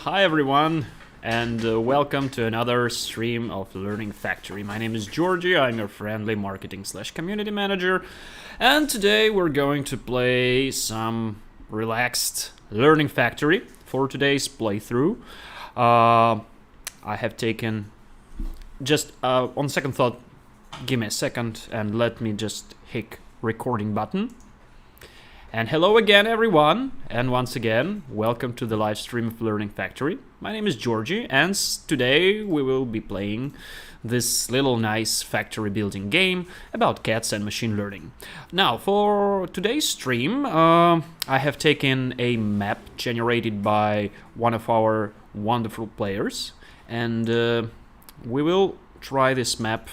Hi everyone, and welcome to another stream of Learning Factory. My name is Georgie, I'm your friendly marketing/community manager, and today we're going to play some relaxed Learning Factory for today's playthrough. I have taken, just on second thought, give me a second and let me just hit recording button. And hello again everyone, and once again, welcome to the live stream of Learning Factory. My name is Georgie, and today we will be playing this little nice factory building game about cats and machine learning. Now, for today's stream, I have taken a map generated by one of our wonderful players, and we will try this map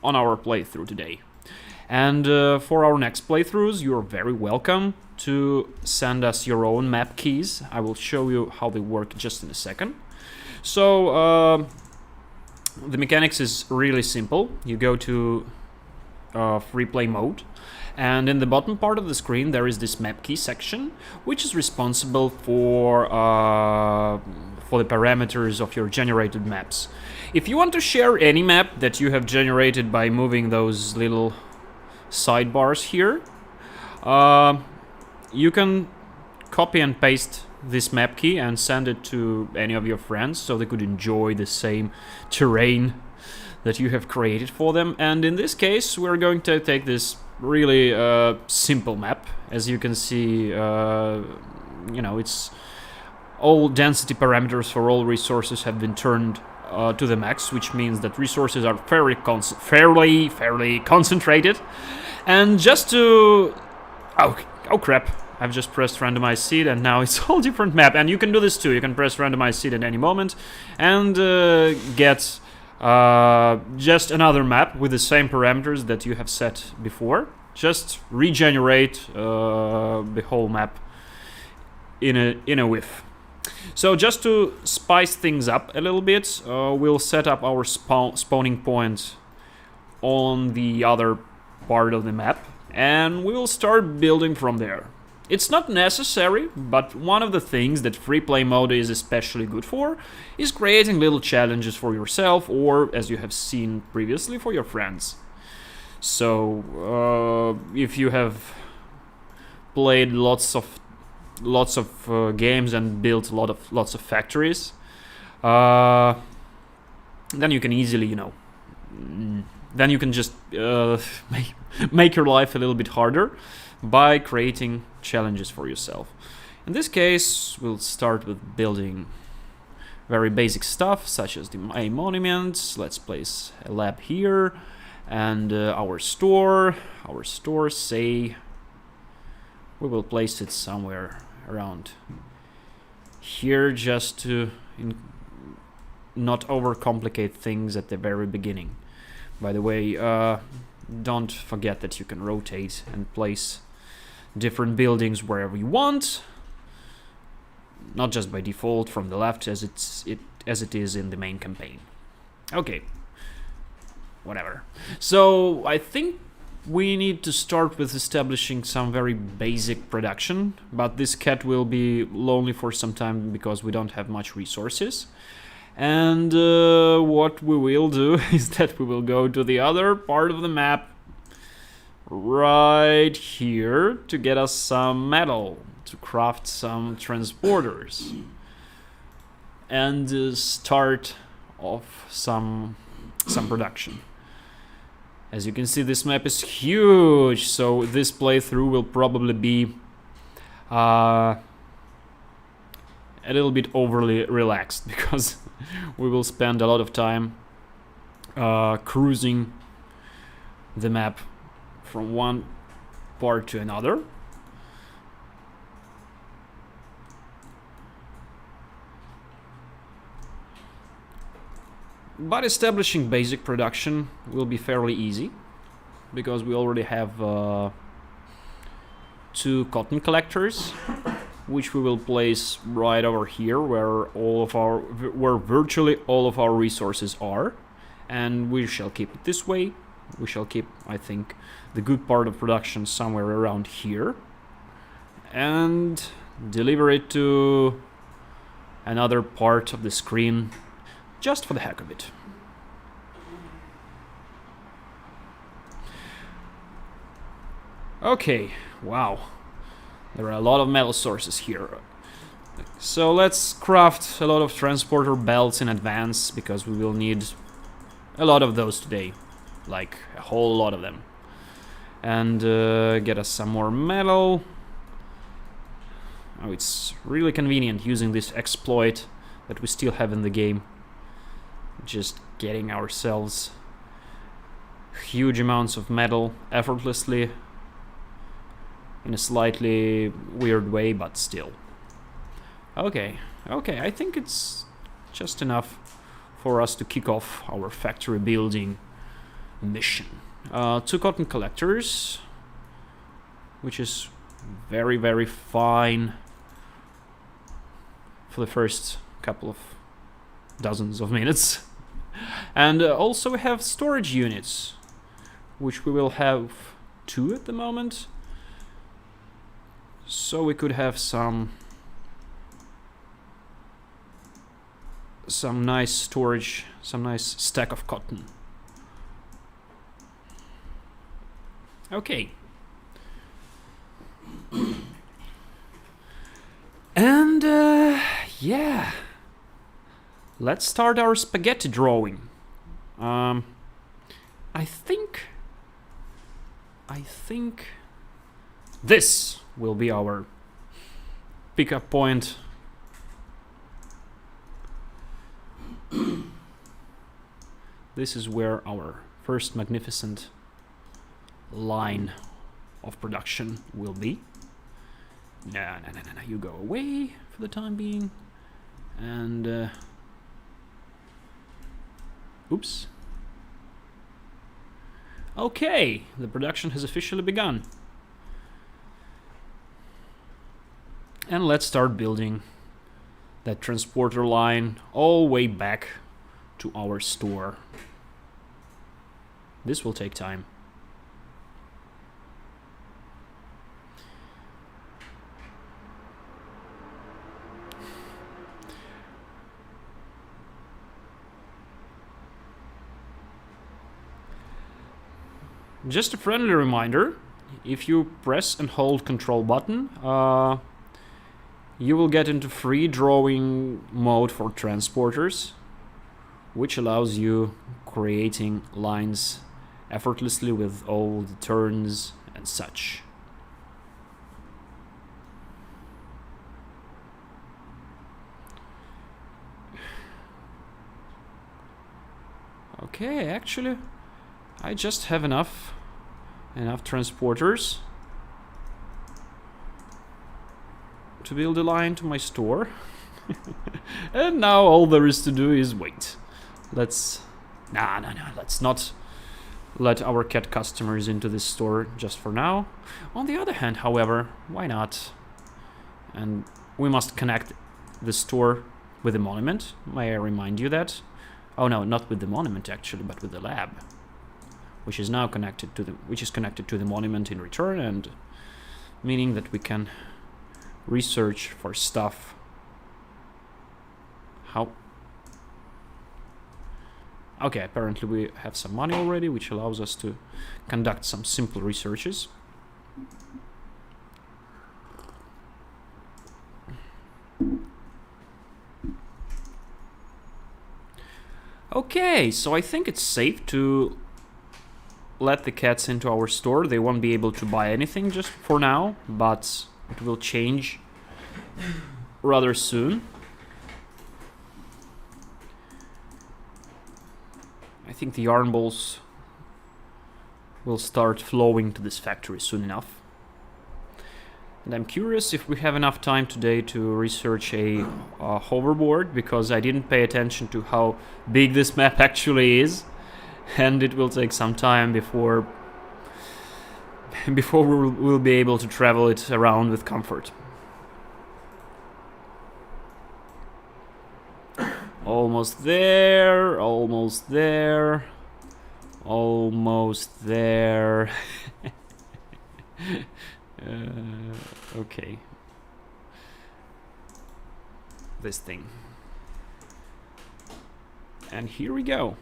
on our playthrough today. And for our next playthroughs, you're very welcome to send us your own map keys. I will show you how they work just in a second. So the mechanics is really simple. You go to free play mode, and in the bottom part of the screen there is this map key section, which is responsible for the parameters of your generated maps. If you want to share any map that you have generated by moving those little sidebars here, you can copy and paste this map key and send it to any of your friends so they could enjoy the same terrain that you have created for them. And in this case, we're going to take this really simple map. As you can see, it's all density parameters for all resources have been turned to the max, which means that resources are fairly concentrated. And just to... Oh crap, I've just pressed randomize seed and now it's a whole different map. And you can do this too, you can press randomize seed at any moment and get just another map with the same parameters that you have set before. Just regenerate the whole map in a whiff. So just to spice things up a little bit, we'll set up our spawning point on the other part of the map, and we will start building from there. It's not necessary, but one of the things that free play mode is especially good for is creating little challenges for yourself, or as you have seen previously, for your friends. So if you have played lots of games and built lots of factories, then you can easily, then you can just make your life a little bit harder by creating challenges for yourself. In this case, we'll start with building very basic stuff, such as a monument. Let's place a lab here, and our store, say, we will place it somewhere around here, just to not overcomplicate things at the very beginning. By the way, don't forget that you can rotate and place different buildings wherever you want, not just by default from the left as it is in the main campaign. Okay, whatever. So I think we need to start with establishing some very basic production, but this cat will be lonely for some time because we don't have much resources. And what we will do is that we will go to the other part of the map right here to get us some metal to craft some transporters and start off some production. As you can see, this map is huge, so this playthrough will probably be a little bit overly relaxed because we will spend a lot of time cruising the map from one part to another. But establishing basic production will be fairly easy because we already have 2 cotton collectors, which we will place right over here where virtually all of our resources are, and we shall keep it this way. We shall keep, I think, the good part of production somewhere around here and deliver it to another part of the screen just for the heck of it. Okay, wow. There are a lot of metal sources here. So let's craft a lot of transporter belts in advance, because we will need a lot of those today. Like, a whole lot of them. And get us some more metal. Oh, it's really convenient using this exploit that we still have in the game. Just getting ourselves huge amounts of metal effortlessly. In a slightly weird way, but still. Okay, I think it's just enough for us to kick off our factory building mission. 2 cotton collectors, which is very, very fine for the first couple of dozens of minutes. And also we have storage units, which we will have 2 at the moment. So we could have some nice storage, some nice stack of cotton. Okay. And yeah, let's start our spaghetti drawing. I think this will be our pickup point. This is where our first magnificent line of production will be. No, you go away for the time being. And oops. Okay, the production has officially begun. And let's start building that transporter line all the way back to our store. This will take time. Just a friendly reminder, if you press and hold Control button, you will get into free drawing mode for transporters, which allows you creating lines effortlessly with all the turns and such. Okay, actually, I just have enough transporters to build a line to my store. And now all there is to do is wait. Let's not let our cat customers into this store just for now. On the other hand, however, why not? And we must connect the store with the monument. May I remind you that? Oh no, not with the monument actually, but with the lab, which is now connected to the monument in return, and meaning that we can research for stuff. How? Okay, apparently we have some money already, which allows us to conduct some simple researches. Okay, so I think it's safe to let the cats into our store. They won't be able to buy anything just for now, but it will change rather soon. I think the yarn balls will start flowing to this factory soon enough. And I'm curious if we have enough time today to research a hoverboard, because I didn't pay attention to how big this map actually is, and it will take some time before we'll be able to travel it around with comfort. Almost there, almost there, almost there. Okay. this thing. And here we go.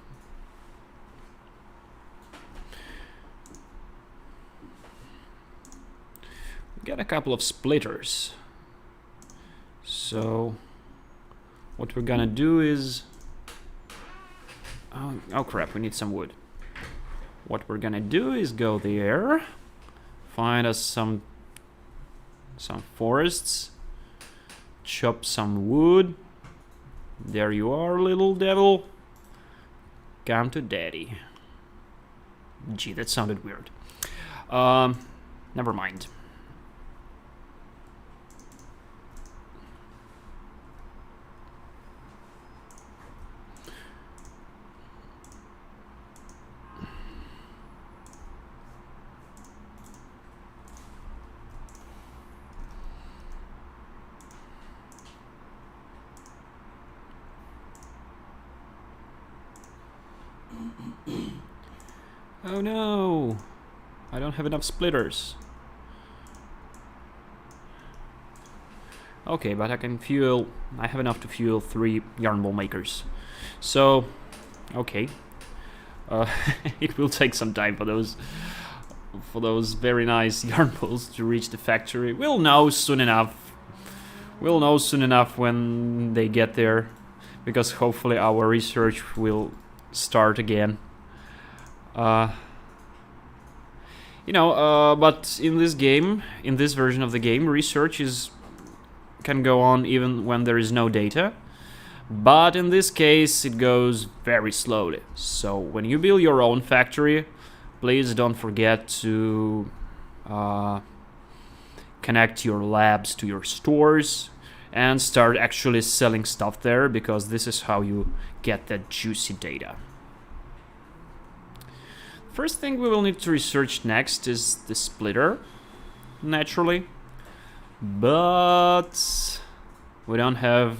We got a couple of splitters. So what we're gonna do is... Oh crap, we need some wood. What we're gonna do is go there, find us some forests, chop some wood. There you are, little devil. Come to daddy. Gee, that sounded weird. Never mind. Oh no! I don't have enough splitters. Okay, but I can fuel... I have enough to fuel 3 yarn ball makers. So, okay. It will take some time for those very nice yarn balls to reach the factory. We'll know soon enough. We'll know soon enough when they get there, because hopefully our research will start again. But in this game, in this version of the game, research can go on even when there is no data. But in this case, it goes very slowly. So when you build your own factory, please don't forget to connect your labs to your stores and start actually selling stuff there, because this is how you get that juicy data. First thing we will need to research next is the splitter, naturally, but we don't have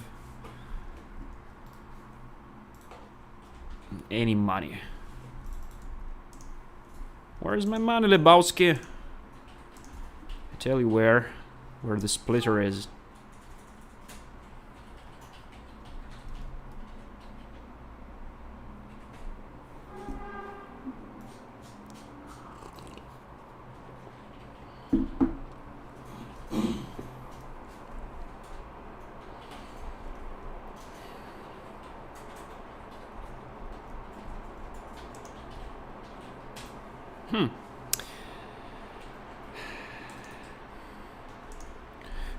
any money. Where's my money, Lebowski? I tell you where the splitter is.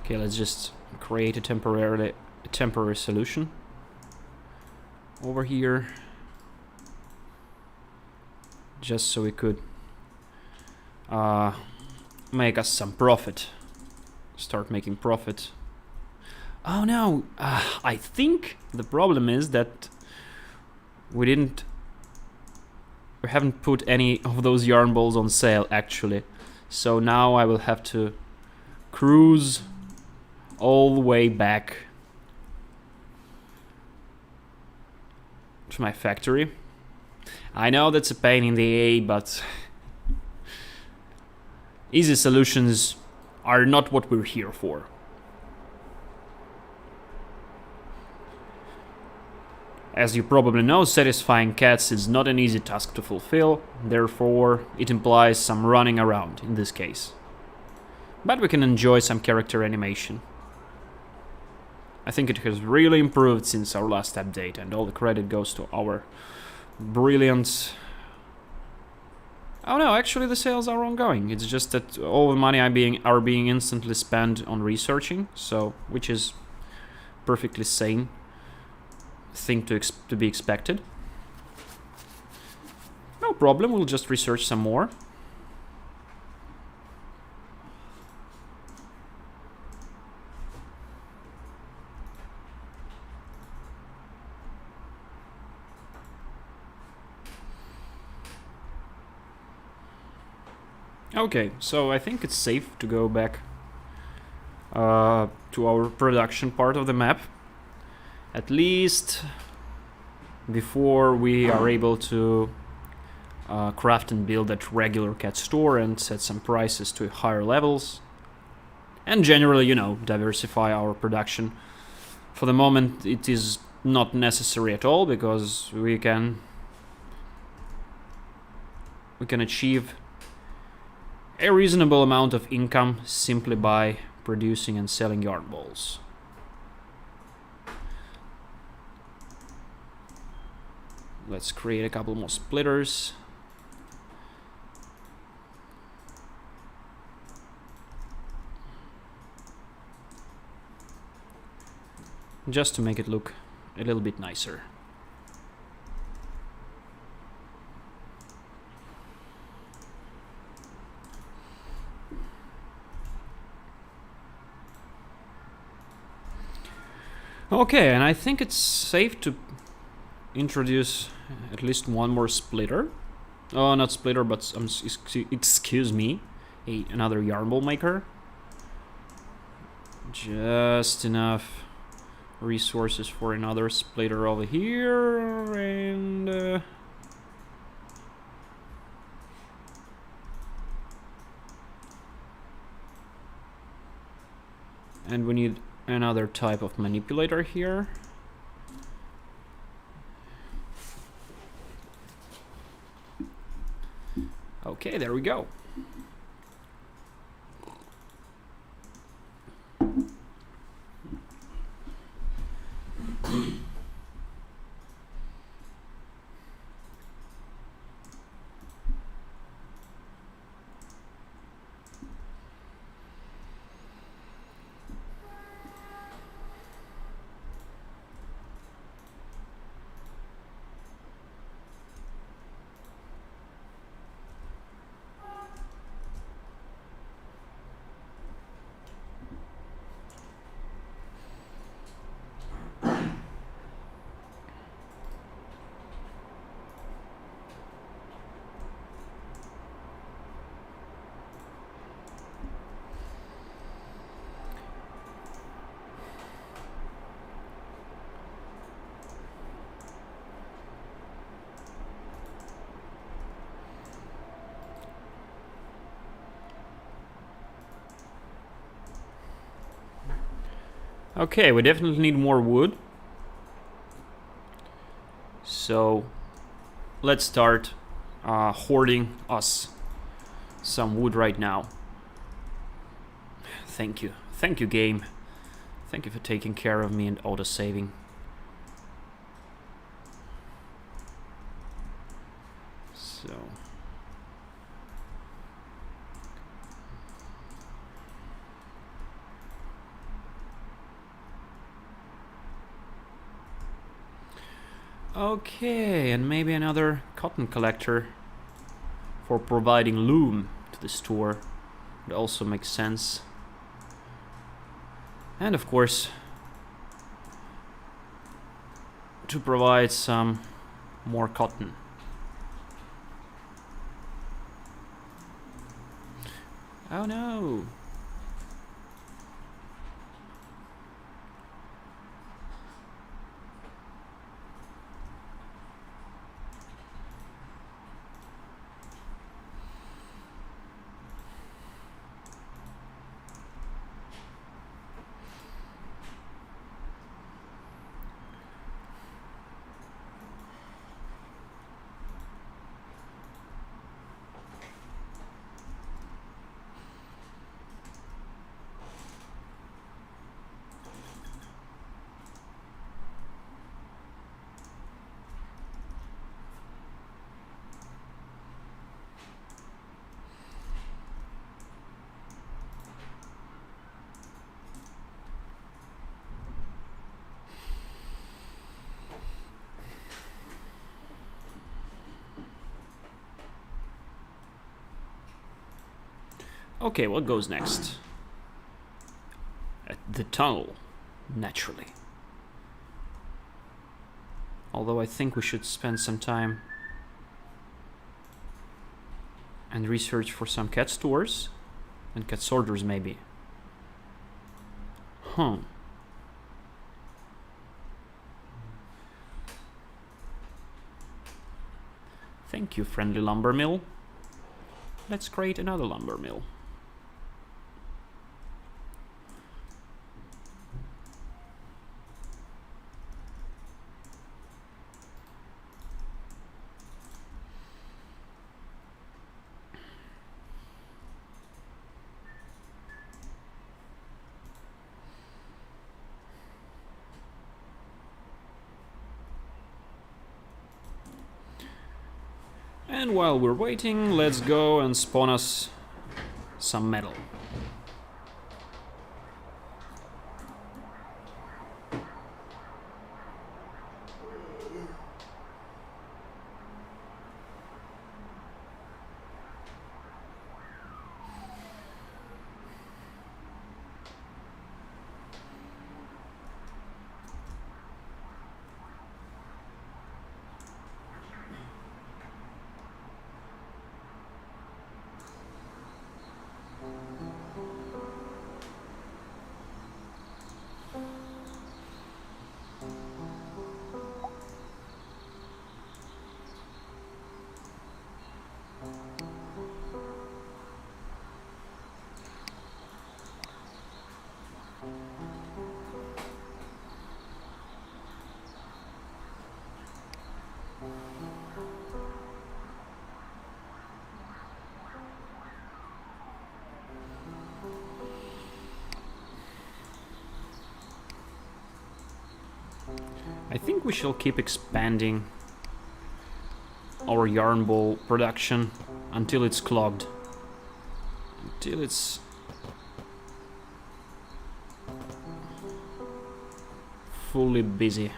Okay, let's just create a temporary solution over here, just so we could make us some profit. Start making profit. Oh no, I think the problem is that we haven't put any of those yarn balls on sale, actually. So now I will have to cruise all the way back to my factory. I know that's a pain in the A, but easy solutions are not what we're here for. As you probably know, satisfying cats is not an easy task to fulfill, therefore it implies some running around in this case. But we can enjoy some character animation. I think it has really improved since our last update, and all the credit goes to our brilliant... Oh no, actually the sales are ongoing. It's just that all the money are being instantly spent on researching, so which is perfectly sane thing to be expected. No problem, we'll just research some more. Okay, so I think it's safe to go back to our production part of the map, at least before we are able to craft and build that regular cat store and set some prices to higher levels, and generally, you know, diversify our production For the moment, it is not necessary at all, because we can achieve a reasonable amount of income simply by producing and selling yarn balls. Let's create a couple more splitters. Just to make it look a little bit nicer. Okay, and I think it's safe to introduce at least one more splitter. Oh, not splitter, but excuse me, another yarn ball maker. Just enough resources for another splitter over here, and we need another type of manipulator here. Okay, there we go. Okay, we definitely need more wood. So let's start hoarding us some wood right now. Thank you. Thank you, game. Thank you for taking care of me and auto-saving. So... okay, and maybe another cotton collector for providing loom to the store. It also makes sense. And of course, to provide some more cotton. Oh no! Okay, what goes next? The tunnel, naturally. Although I think we should spend some time and research for some cat stores and cat sorters, maybe. Huh. Thank you, friendly lumber mill. Let's create another lumber mill. And while we're waiting, let's go and spawn us some metal. I think we shall keep expanding our yarn ball production until it's clogged. Until it's fully busy.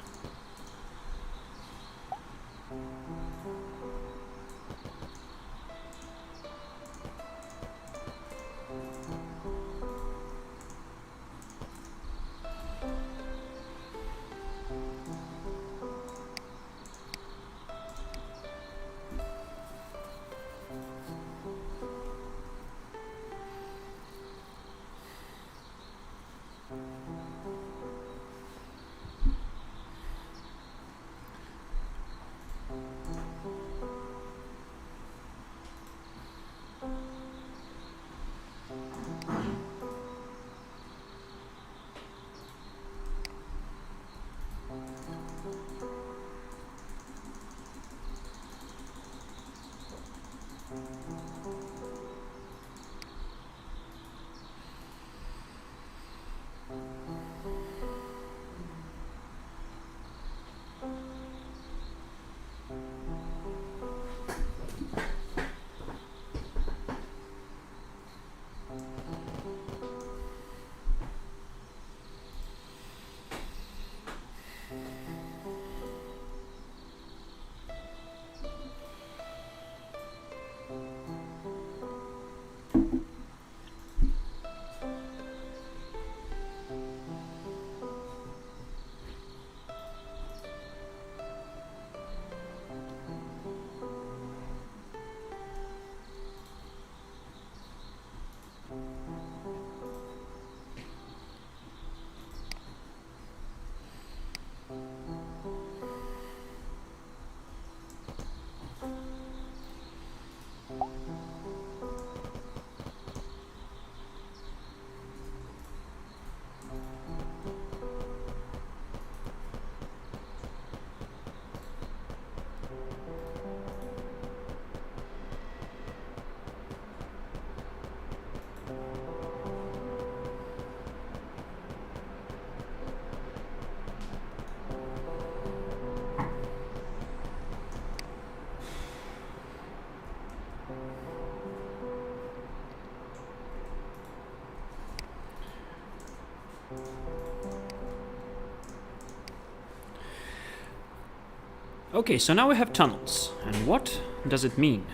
Okay, so now we have tunnels. And what does it mean?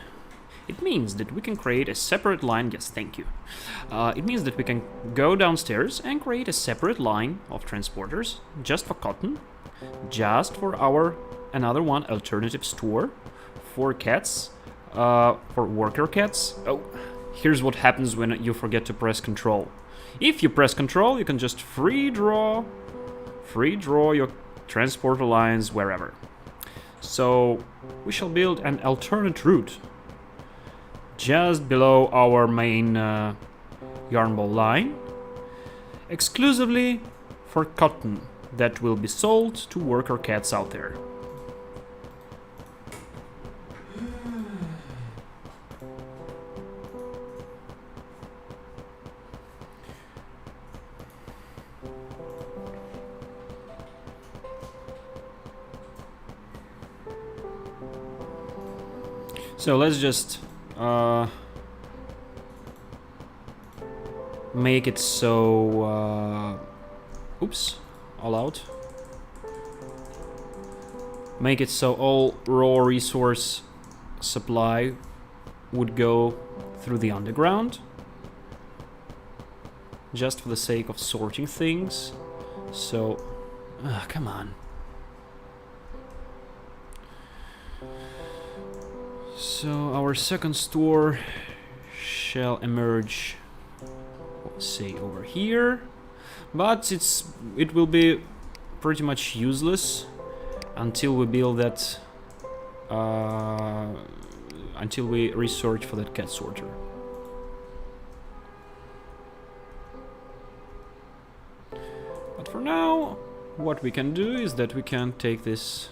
It means that we can create a separate line. Yes, thank you. It means that we can go downstairs and create a separate line of transporters just for cotton, just for our another one alternative store for cats, for worker cats. Oh, here's what happens when you forget to press Control. If you press Control, you can just free draw your transporter lines wherever. So we shall build an alternate route just below our main yarn ball line, exclusively for cotton that will be sold to worker cats out there. So let's just make it so oops, all out. Make it so all raw resource supply would go through the underground, just for the sake of sorting things. So, come on. So our second store shall emerge, say, over here, but it will be pretty much useless until we build that, until we research for that cat sorter. But for now, what we can do is that we can take this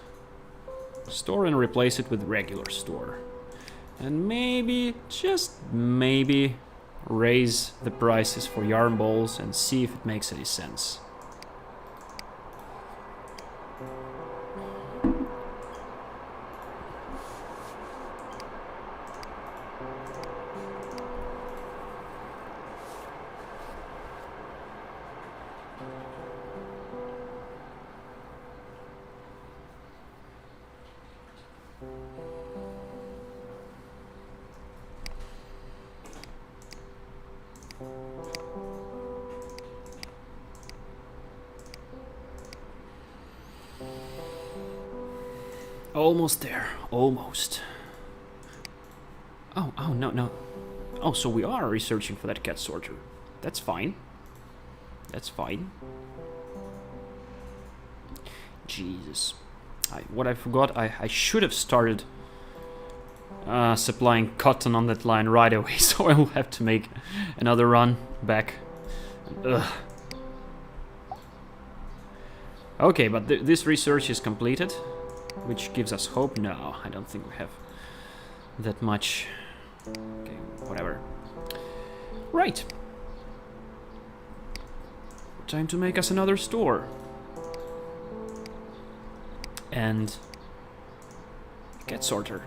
store and replace it with regular store. And maybe, just maybe, raise the prices for yarn balls and see if it makes any sense. Almost there, almost. Oh, no. Oh, so we are researching for that cat sorter. That's fine. That's fine. Jesus. What I forgot, I should have started supplying cotton on that line right away, so I will have to make another run back. Ugh. Okay, but this research is completed, which gives us hope. No, I don't think we have that much. Okay, whatever. Right. Time to make us another store. And cat sorter.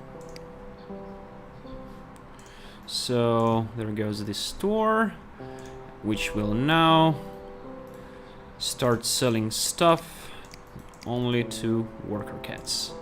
So there goes this store, which will now start selling stuff only to worker cats.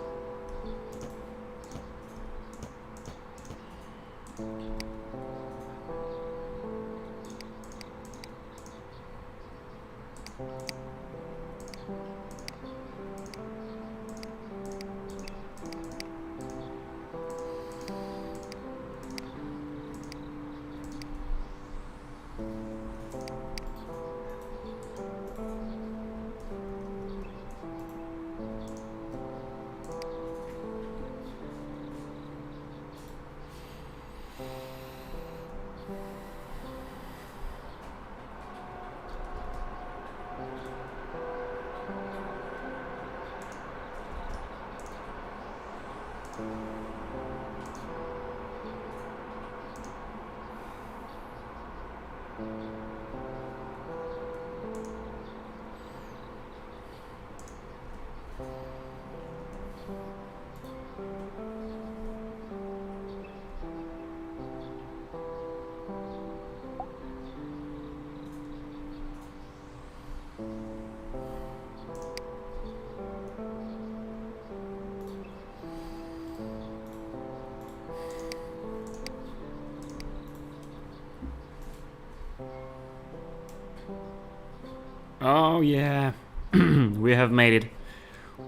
Oh yeah, we have made it.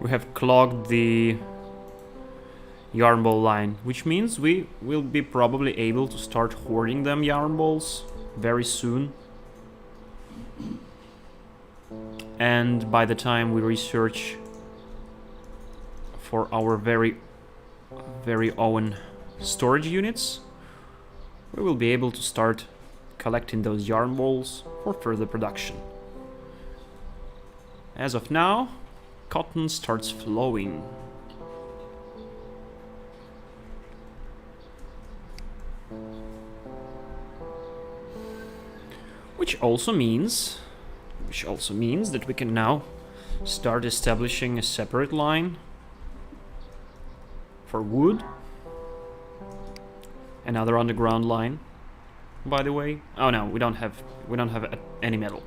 We have clogged the yarn ball line, which means we will be probably able to start hoarding them yarn balls very soon. And by the time we research for our very own storage units, we will be able to start collecting those yarn balls for further production. As of now, cotton starts flowing. Which also means that we can now start establishing a separate line for wood Another underground line, by the way. Oh no, we don't have any metal.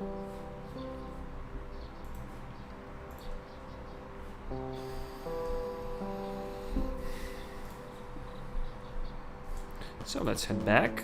So let's head back.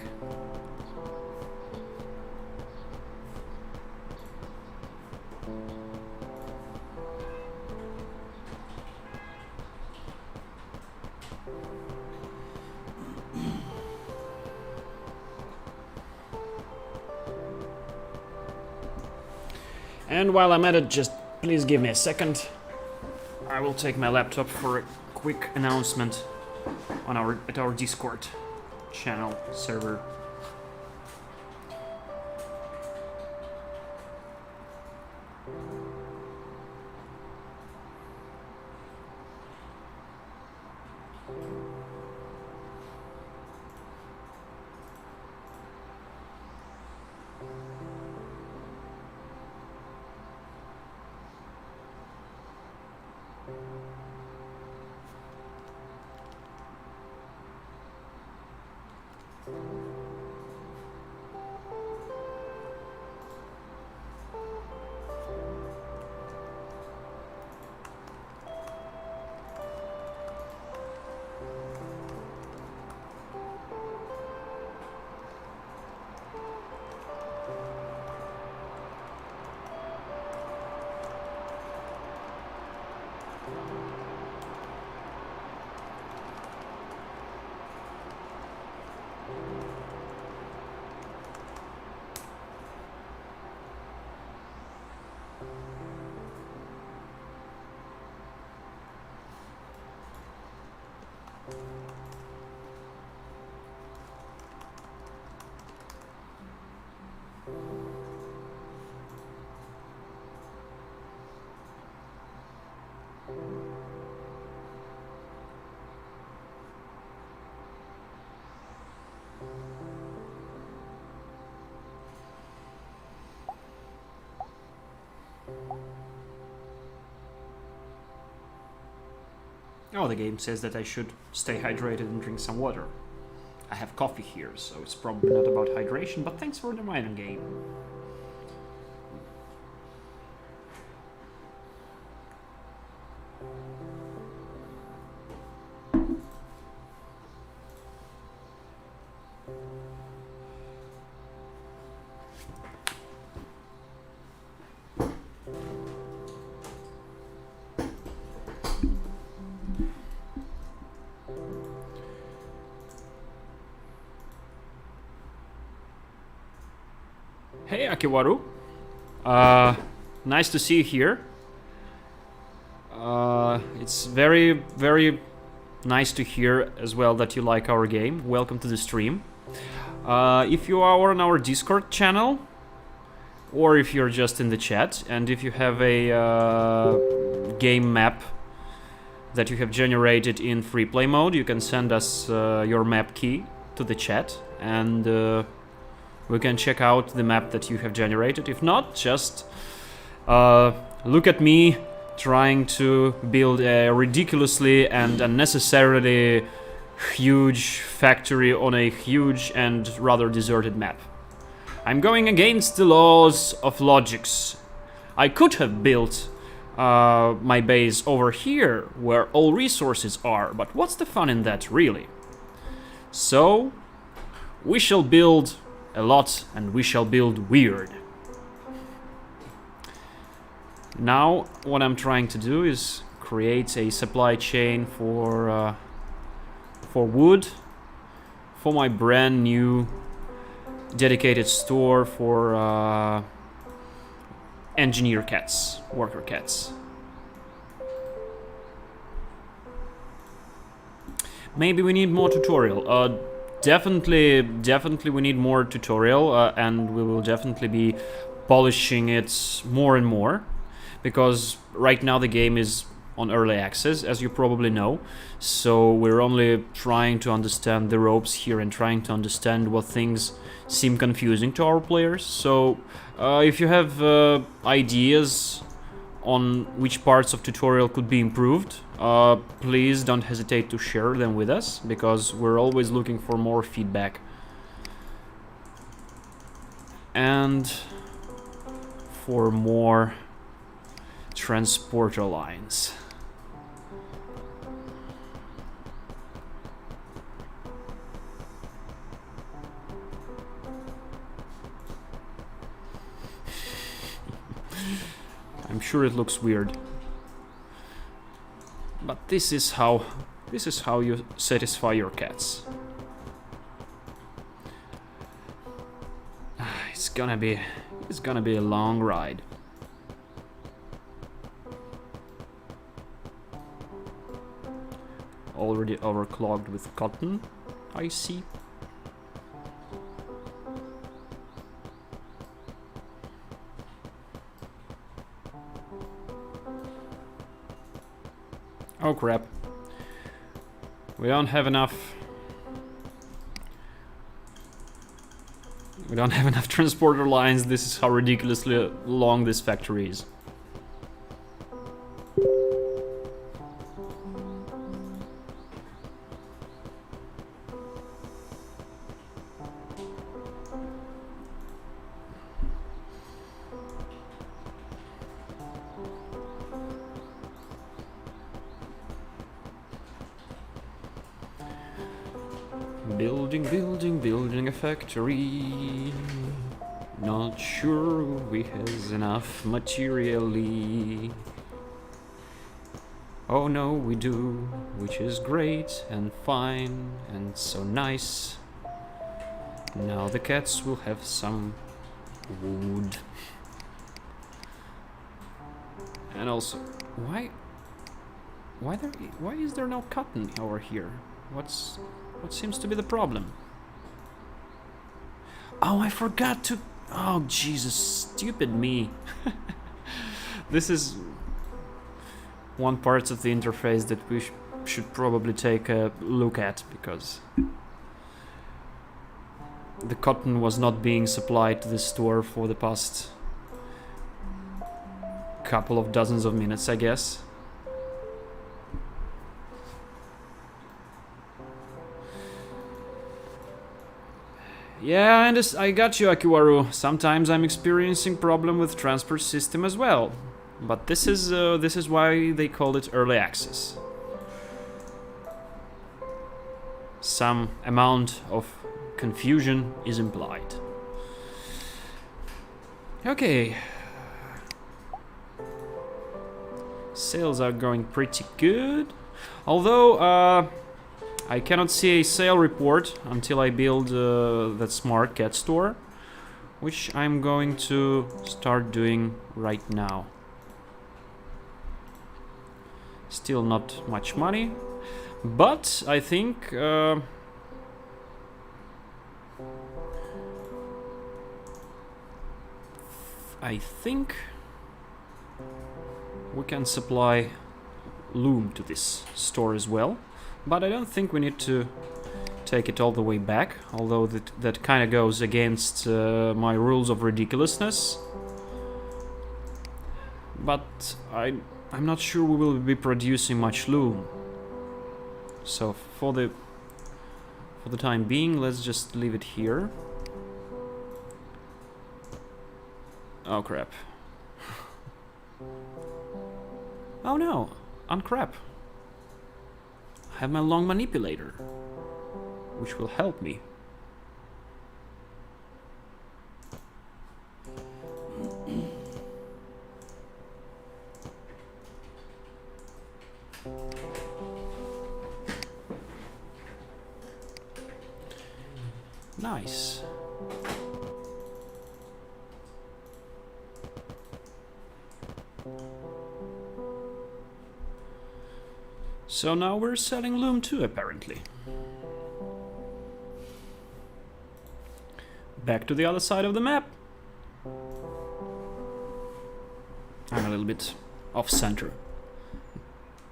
And while I'm at it, just please give me a second. I will take my laptop for a quick announcement on our Discord channel server. Oh, the game says that I should stay hydrated and drink some water. I have coffee here, so it's probably not about hydration, but thanks for the reminding, game. Hey, Akiwaru. Nice to see you here. It's very, very nice to hear as well that you like our game. Welcome to the stream. If you are on our Discord channel, or if you're just in the chat, and if you have a game map that you have generated in free play mode, you can send us your map key to the chat, and we can check out the map that you have generated. If not, just look at me trying to build a ridiculously and unnecessarily huge factory on a huge and rather deserted map. I'm going against the laws of logics. I could have built my base over here where all resources are, but what's the fun in that, really? So we shall build a lot, and we shall build weird. Now, what I'm trying to do is create a supply chain for wood, for my brand new dedicated store for engineer cats, worker cats. Maybe we need more tutorial. Definitely we need more tutorial, and we will definitely be polishing it more and more, because right now the game is on early access, as you probably know, so we're only trying to understand the ropes here and trying to understand what things seem confusing to our players. So if you have ideas on which parts of tutorial could be improved, please don't hesitate to share them with us, because we're always looking for more feedback. And for more transporter lines. I'm sure it looks weird, but this is how you satisfy your cats. It's gonna be a long ride. Already overclogged with cotton, I see. Oh crap. We don't have enough transporter lines. This is how ridiculously long this factory is. Building a factory. Not sure we has enough materially. Oh no, we do, which is great and fine and so nice. Now the cats will have some wood. And also, why is there no cotton over here? What seems to be the problem? Oh, I forgot to... Oh, Jesus, stupid me. This is one part of the interface that we should probably take a look at, because the cotton was not being supplied to the store for the past couple of dozens of minutes, I guess. Yeah, and I got you, Akiwaru. Sometimes I'm experiencing problem with transport system as well, but this is why they call it early access. Some amount of confusion is implied. Okay. Sales are going pretty good, although I cannot see a sale report until I build that smart cat store, which I'm going to start doing right now. Still not much money, but I think we can supply loom to this store as well. But I don't think we need to take it all the way back, although that kind of goes against my rules of ridiculousness. But I'm not sure we will be producing much loom. So for the time being, let's just leave it here. Oh crap. Oh no, uncrap. I have my long manipulator, which will help me. Nice. So now we're selling loom too, apparently. Back to the other side of the map. I'm a little bit off center.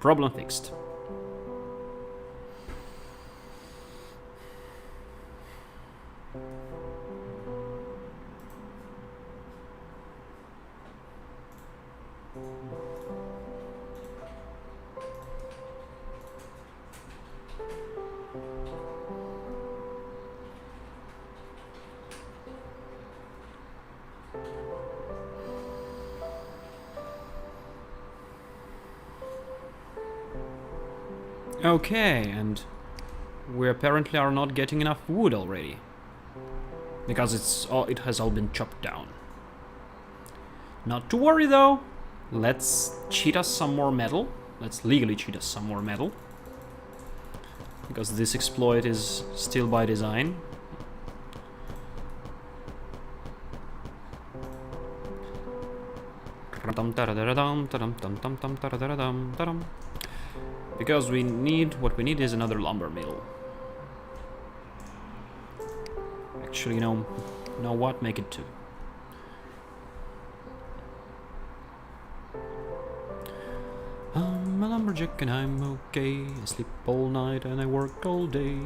Problem fixed. Okay, and we apparently are not getting enough wood already. Because it has all been chopped down. Not to worry though. Let's cheat us some more metal. Let's legally cheat us some more metal. Because this exploit is still by design. Because what we need is another lumber mill. Actually, you know what? Make it two. I'm a lumberjack and I'm okay. I sleep all night and I work all day.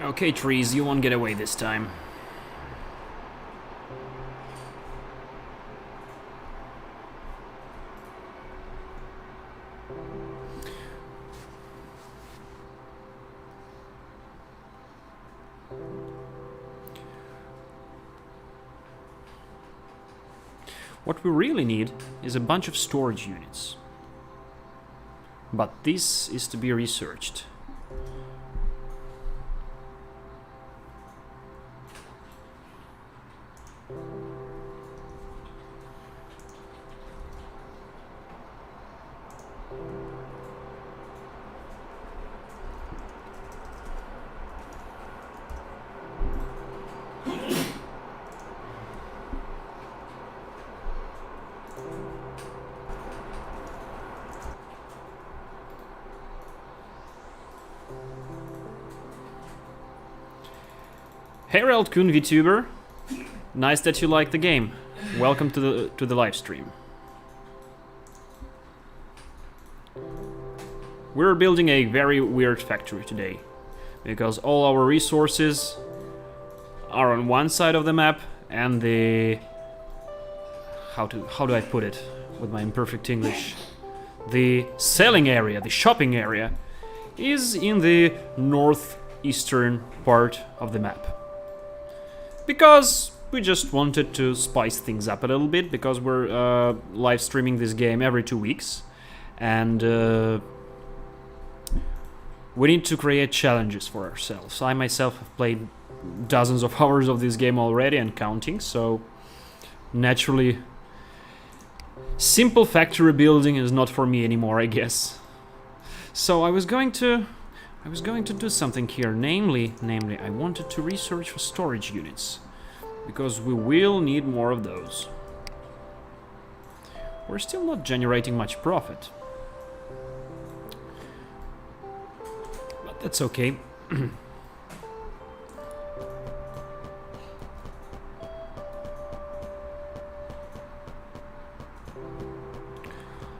Okay, trees, you won't get away this time. What we really need is a bunch of storage units. But this is to be researched. Herald Kun VTuber, nice that you like the game. Welcome to the live stream. We're building a very weird factory today, because all our resources are on one side of the map, and the how do I put it with my imperfect English? The selling area, the shopping area, is in the northeastern part of the map. Because we just wanted to spice things up a little bit, because we're live streaming this game every 2 weeks, and we need to create challenges for ourselves. I myself have played dozens of hours of this game already and counting, so naturally simple factory building is not for me anymore, I guess. So I was going to do something here, namely I wanted to research for storage units, because we will need more of those. We're still not generating much profit, but that's okay.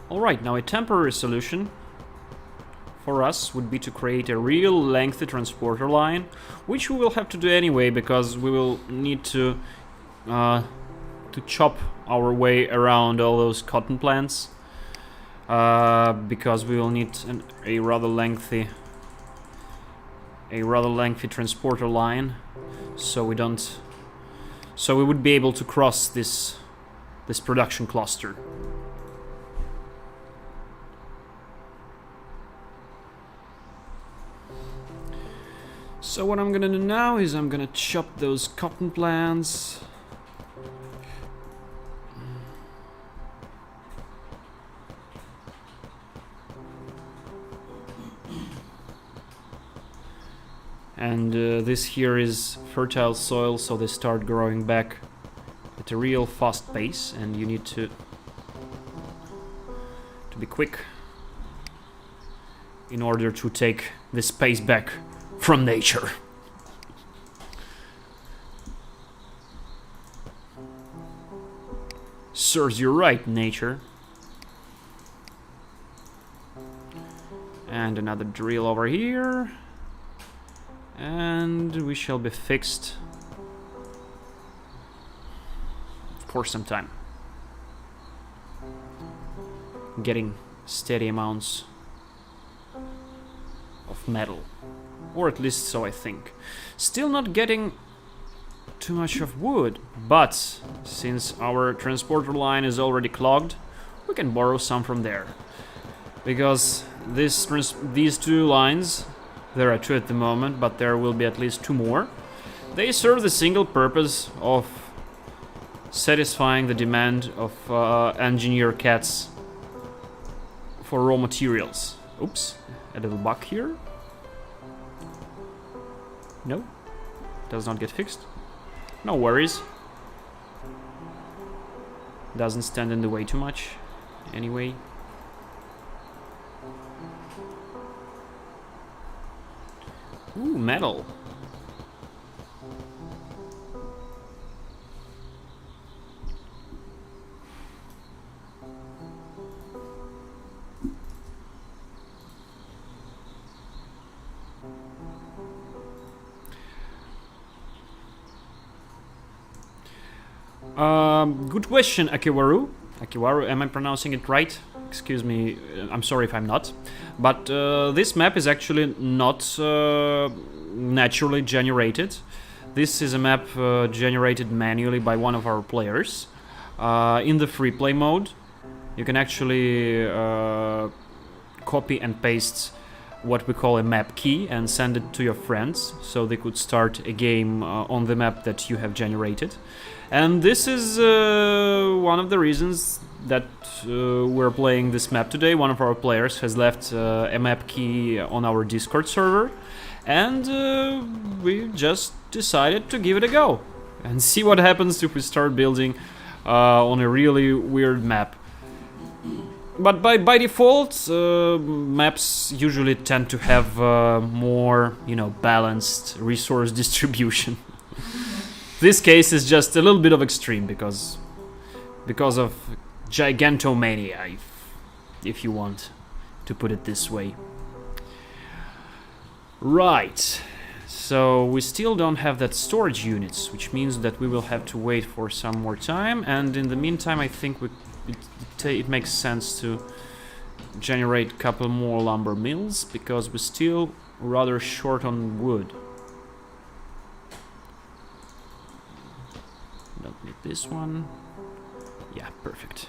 Alright, now a temporary solution for us would be to create a real lengthy transporter line, which we will have to do anyway, because we will need to chop our way around all those cotton plants, because we will need a rather lengthy transporter line, so we would be able to cross this production cluster. So what I'm gonna do now is I'm gonna chop those cotton plants. And this here is fertile soil, so they start growing back at a real fast pace, and you need to be quick in order to take this pace back from nature. Serves you right, nature. And another drill over here. And we shall be fixed for some time. getting steady amounts of metal. Or at least so I think. Still not getting too much of wood, but since our transporter line is already clogged, we can borrow some from there. Because these two lines, there are two at the moment, but there will be at least two more. They serve the single purpose of satisfying the demand of engineer cats for raw materials. Oops, a little bug here. No, does not get fixed. No worries. Doesn't stand in the way too much, anyway. Ooh, metal. Good question, Akiwaru. Akiwaru, am I pronouncing it right? Excuse me, I'm sorry if I'm not. But this map is actually not naturally generated. This is a map generated manually by one of our players. In the free play mode, you can actually copy and paste what we call a map key and send it to your friends so they could start a game on the map that you have generated. And this is one of the reasons that we're playing this map today. One of our players has left a map key on our Discord server, and we just decided to give it a go and see what happens if we start building on a really weird map. But by default, maps usually tend to have more, balanced resource distribution. This case is just a little bit of extreme because of gigantomania, if you want to put it this way. Right, so we still don't have that storage units, which means that we will have to wait for some more time, and in the meantime I think it makes sense to generate a couple more lumber mills, because we're still rather short on wood. Don't need this one. Yeah, perfect.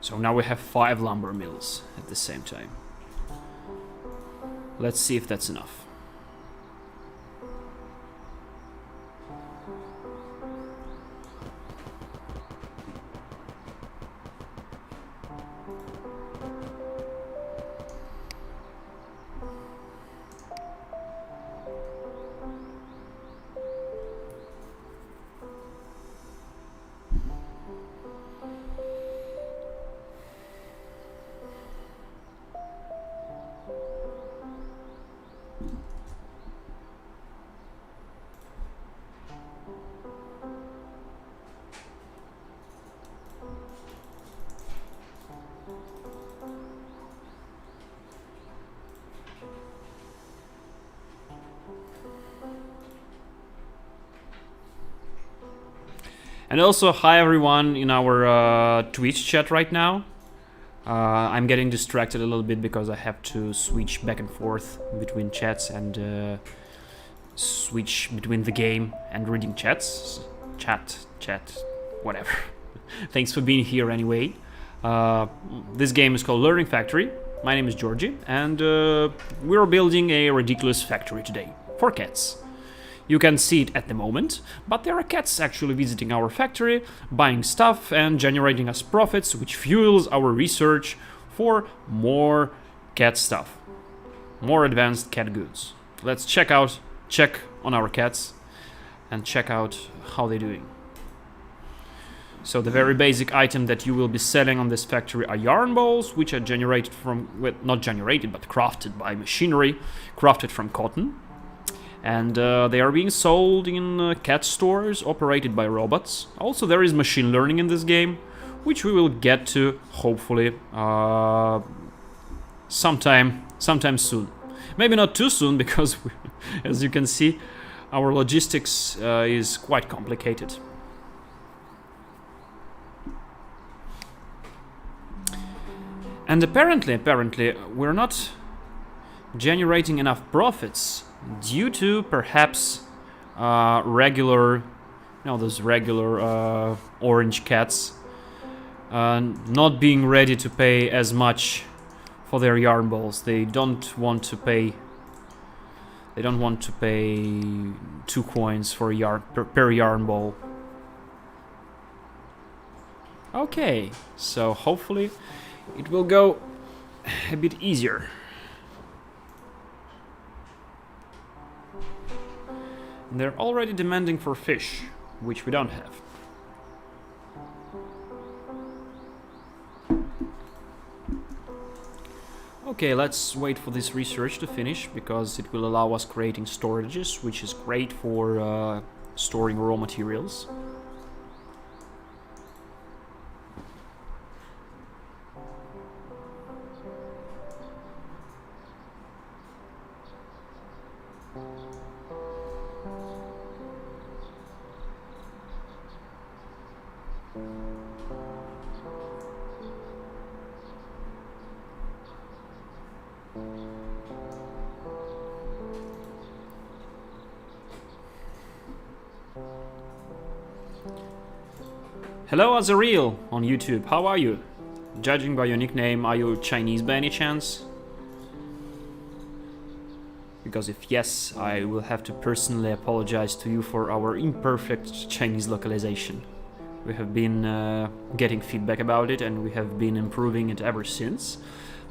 So now we have 5 lumber mills at the same time. Let's see if that's enough. And also, hi everyone in our Twitch chat right now. I'm getting distracted a little bit because I have to switch back and forth between chats and switch between the game and reading chats. Chat, whatever. Thanks for being here anyway. This game is called Learning Factory. My name is Georgie, and we're building a ridiculous factory today for cats. You can see it at the moment, but there are cats actually visiting our factory, buying stuff and generating us profits, which fuels our research for more cat stuff, more advanced cat goods. Let's check on our cats and check out how they're doing. So the very basic item that you will be selling on this factory are yarn balls, which are generated from, well, not generated, but crafted by machinery, crafted from cotton. And they are being sold in cat stores operated by robots. Also, there is machine learning in this game, which we will get to hopefully sometime soon. Maybe not too soon, because as you can see, our logistics is quite complicated. And apparently we're not generating enough profits due to perhaps regular, those regular orange cats not being ready to pay as much for their yarn balls. They don't want to pay 2 coins for per yarn ball. Okay, so hopefully it will go a bit easier. And they're already demanding for fish, which we don't have. Okay, let's wait for this research to finish, because it will allow us creating storages, which is great for storing raw materials. Hello Azariel on YouTube, how are you? Judging by your nickname, are you Chinese by any chance? Because if yes, I will have to personally apologize to you for our imperfect Chinese localization. We have been getting feedback about it, and we have been improving it ever since.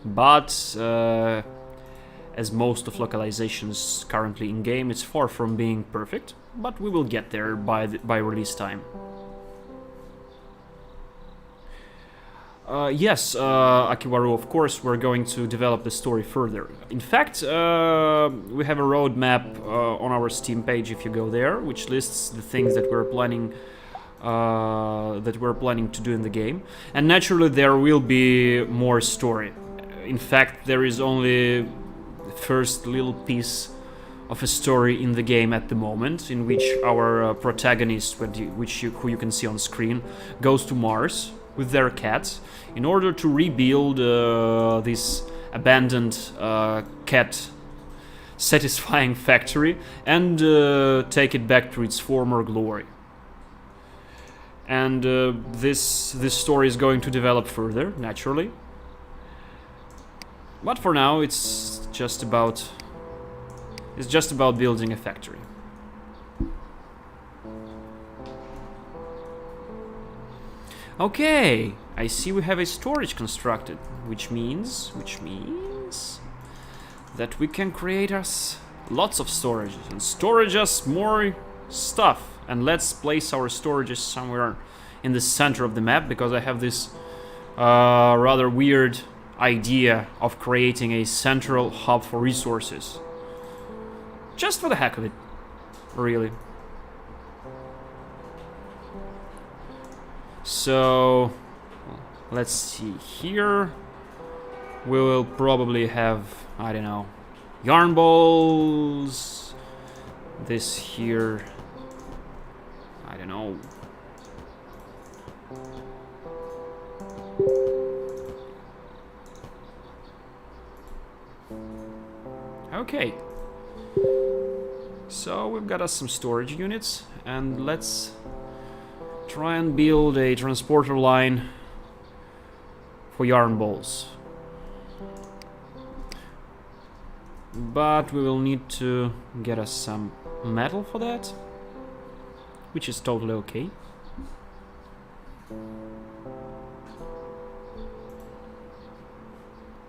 But as most of localizations currently in game, it's far from being perfect. But we will get there by release time. Yes, Akiwaru, of course, we're going to develop the story further. In fact, we have a roadmap on our Steam page, if you go there, which lists the things that we're planning to do in the game. And naturally, there will be more story. In fact, there is only the first little piece of a story in the game at the moment, in which our protagonist, who you can see on screen, goes to Mars with their cat in order to rebuild this abandoned cat satisfying factory and take it back to its former glory. And this story is going to develop further, naturally. But for now, it's just about building a factory. Okay, I see we have a storage constructed, which means that we can create us lots of storages and storage us more stuff. And let's place our storages somewhere in the center of the map, because I have this rather weird idea of creating a central hub for resources. Just for the heck of it, really. So, let's see here. We will probably have, I don't know, yarn balls. This here, I don't know. Okay. So we've got us some storage units, and let's try and build a transporter line for yarn balls. But we will need to get us some metal for that, which is totally okay.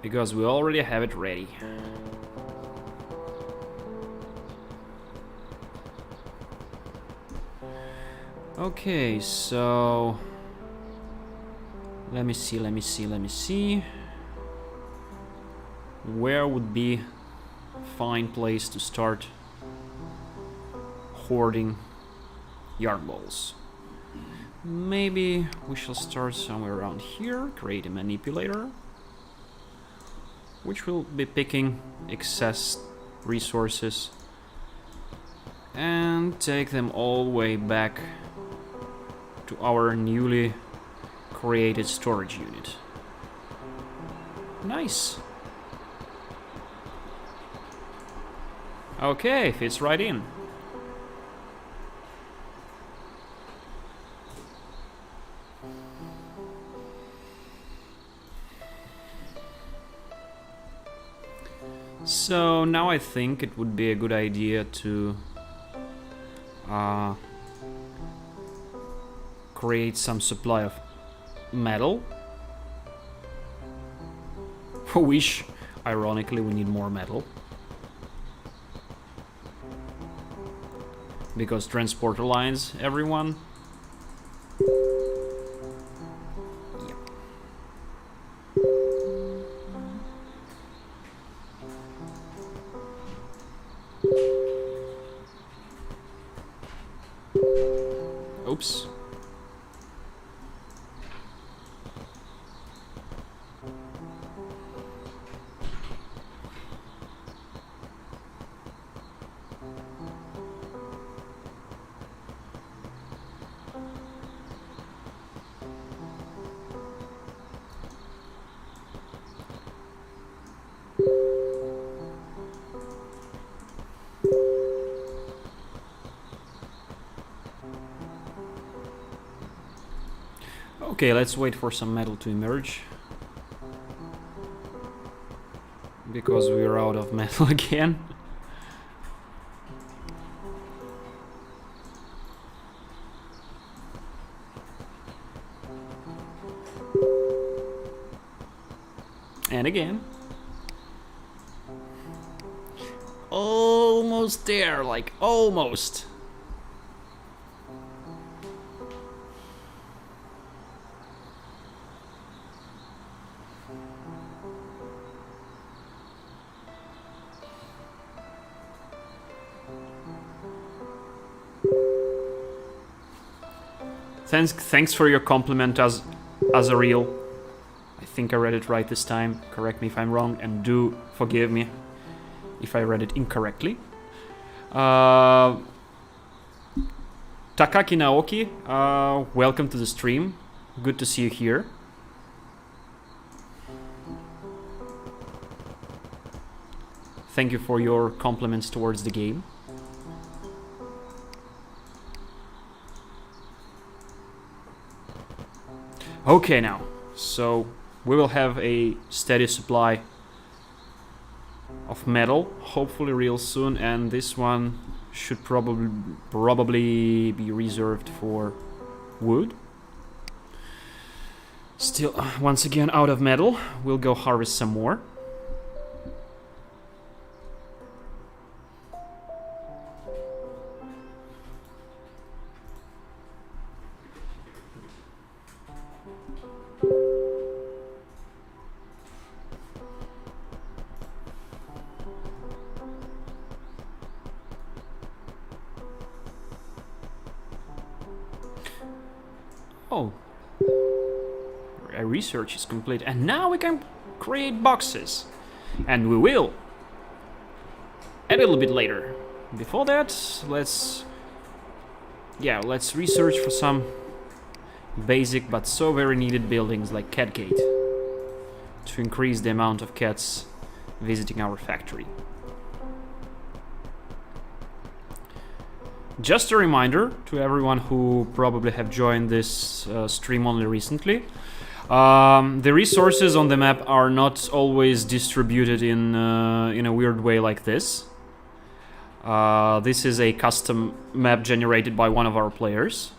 Because we already have it ready. Okay, so let me see. Where would be a fine place to start hoarding yarn balls? Maybe we shall start somewhere around here, create a manipulator, which will be picking excess resources and take them all the way back to our newly created storage unit. Nice. Okay, fits right in. So now I think it would be a good idea to create some supply of metal. For which, ironically, we need more metal. Because transporter lines, everyone. Oops. Okay, let's wait for some metal to emerge. Because we're out of metal again. And again. Almost there, like almost. Thanks for your compliment, Azariel. I think I read it right this time. Correct me if I'm wrong, and do forgive me if I read it incorrectly. Takaki Naoki, welcome to the stream. Good to see you here. Thank you for your compliments towards the game. Okay, now, so we will have a steady supply of metal, hopefully real soon, and this one should probably be reserved for wood. Still, once again, out of metal. We'll go harvest some more. Oh, our research is complete, and now we can create boxes, and we will a little bit later. Before that, let's research for some basic but so very needed buildings like Catgate to increase the amount of cats visiting our factory. Just a reminder to everyone who probably have joined this stream only recently. The resources on the map are not always distributed in a weird way like this. This is a custom map generated by one of our players.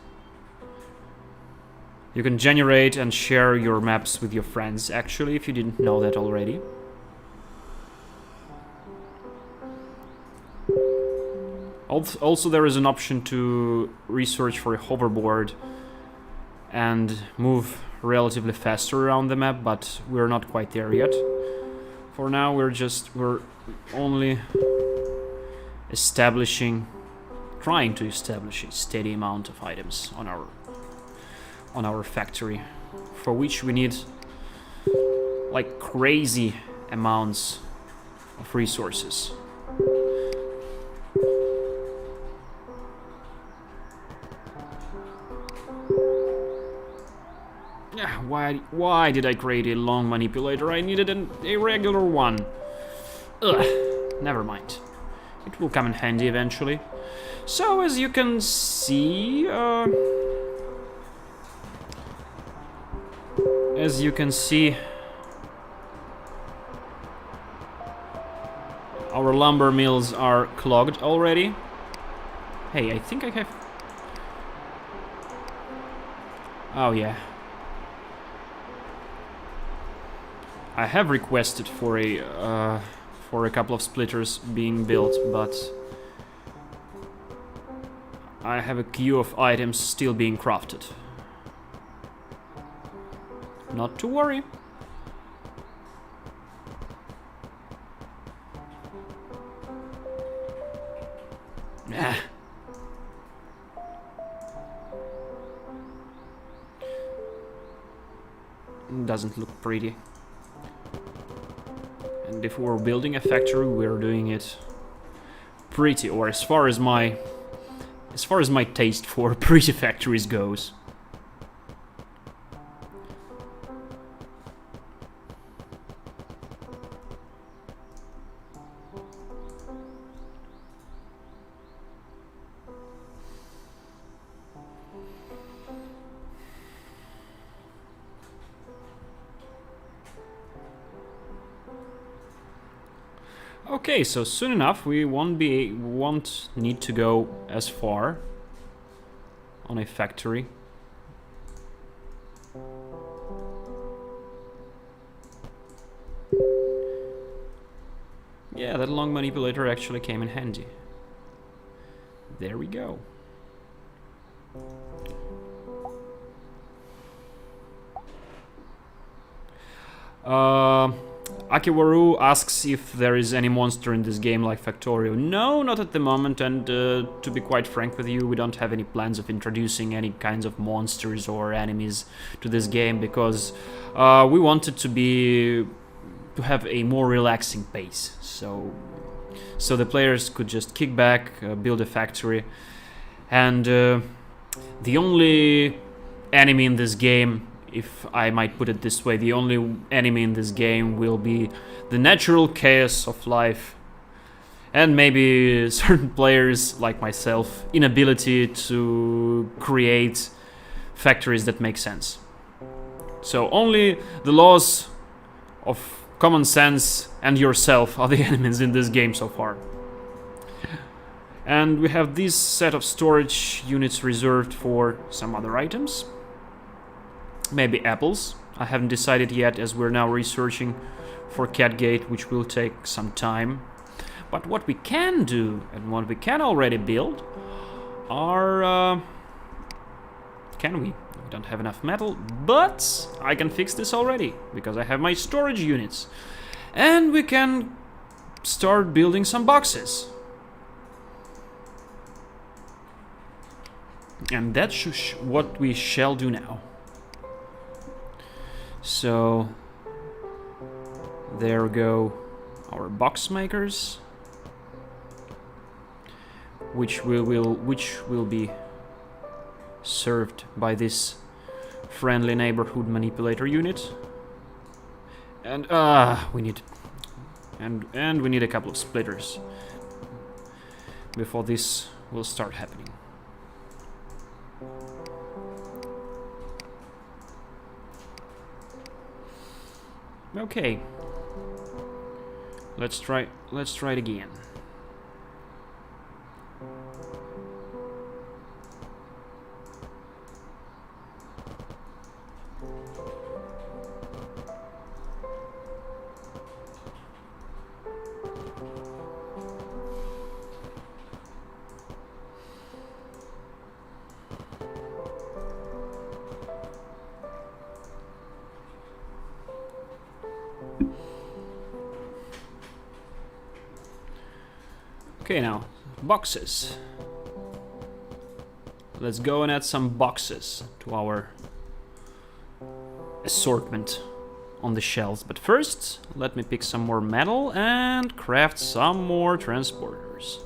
You can generate and share your maps with your friends, actually, if you didn't know that already. Also, there is an option to research for a hoverboard and move relatively faster around the map, but we're not quite there yet. For now, we're only trying to establish a steady amount of items on our on our factory, for which we need like crazy amounts of resources. Yeah, why did I create a long manipulator? I needed a regular one. Ugh, never mind. It will come in handy eventually. So, as you can see, our lumber mills are clogged already. Hey, I think I have... Oh, yeah. I have requested for a couple of splitters being built, but I have a queue of items still being crafted. Not to worry. Nah. Doesn't look pretty. And if we're building a factory, we're doing it pretty, or as far as my taste for pretty factories goes. Okay, so soon enough we won't need to go as far on a factory. Yeah, that long manipulator actually came in handy. There we go. Akiwaru asks if there is any monster in this game like Factorio. No, not at the moment, and to be quite frank with you, we don't have any plans of introducing any kinds of monsters or enemies to this game, because we want it to have a more relaxing pace, so the players could just kick back, build a factory, and the only enemy in this game, if I might put it this way, the only enemy in this game will be the natural chaos of life, and maybe certain players like myself inability to create factories that make sense. So only the laws of common sense and yourself are the enemies in this game so far. And we have this set of storage units reserved for some other items. Maybe apples. I haven't decided yet, as we're now researching for Catgate, which will take some time. But what we can do, and what we can already build, are... Can we? We don't have enough metal, but I can fix this already, because I have my storage units. And we can start building some boxes. And that's what we shall do now. So there go our box makers, which will be served by this friendly neighborhood manipulator unit. And we need a couple of splitters before this will start happening. Okay, let's try it again. Okay, now, boxes. Let's go and add some boxes to our assortment on the shelves. But first, let me pick some more metal and craft some more transporters.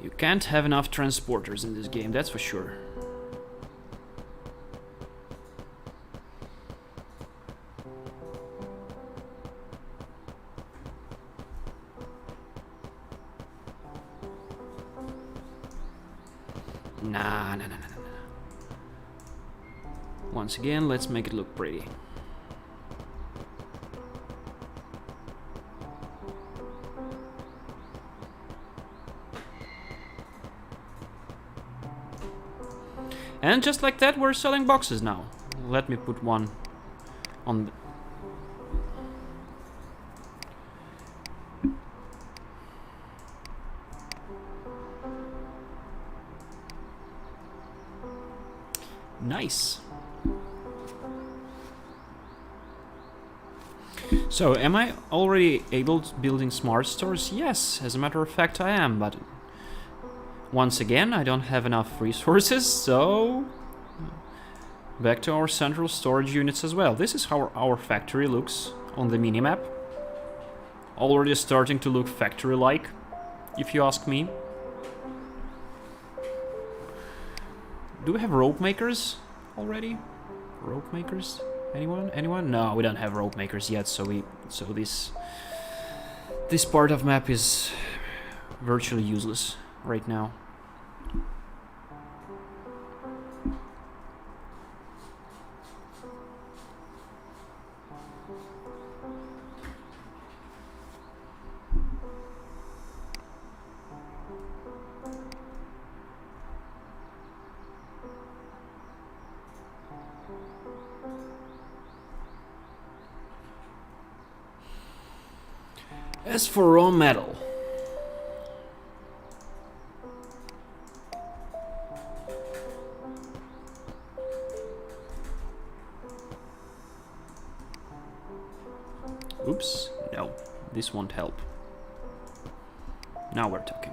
You can't have enough transporters in this game, that's for sure. Nah. Once again, let's make it look pretty. And just like that, we're selling boxes now. Let me put one on the... Nice. So, am I already able to building smart stores? Yes, as a matter of fact I am, but once again I don't have enough resources, so back to our central storage units as well. This is how our factory looks on the minimap. Already starting to look factory-like, if you ask me. Do we have rope makers already? Rope makers? Anyone? Anyone? No, we don't have rope makers yet, so this part of map is virtually useless right now. As for raw metal, oops, no, this won't help. Now we're talking.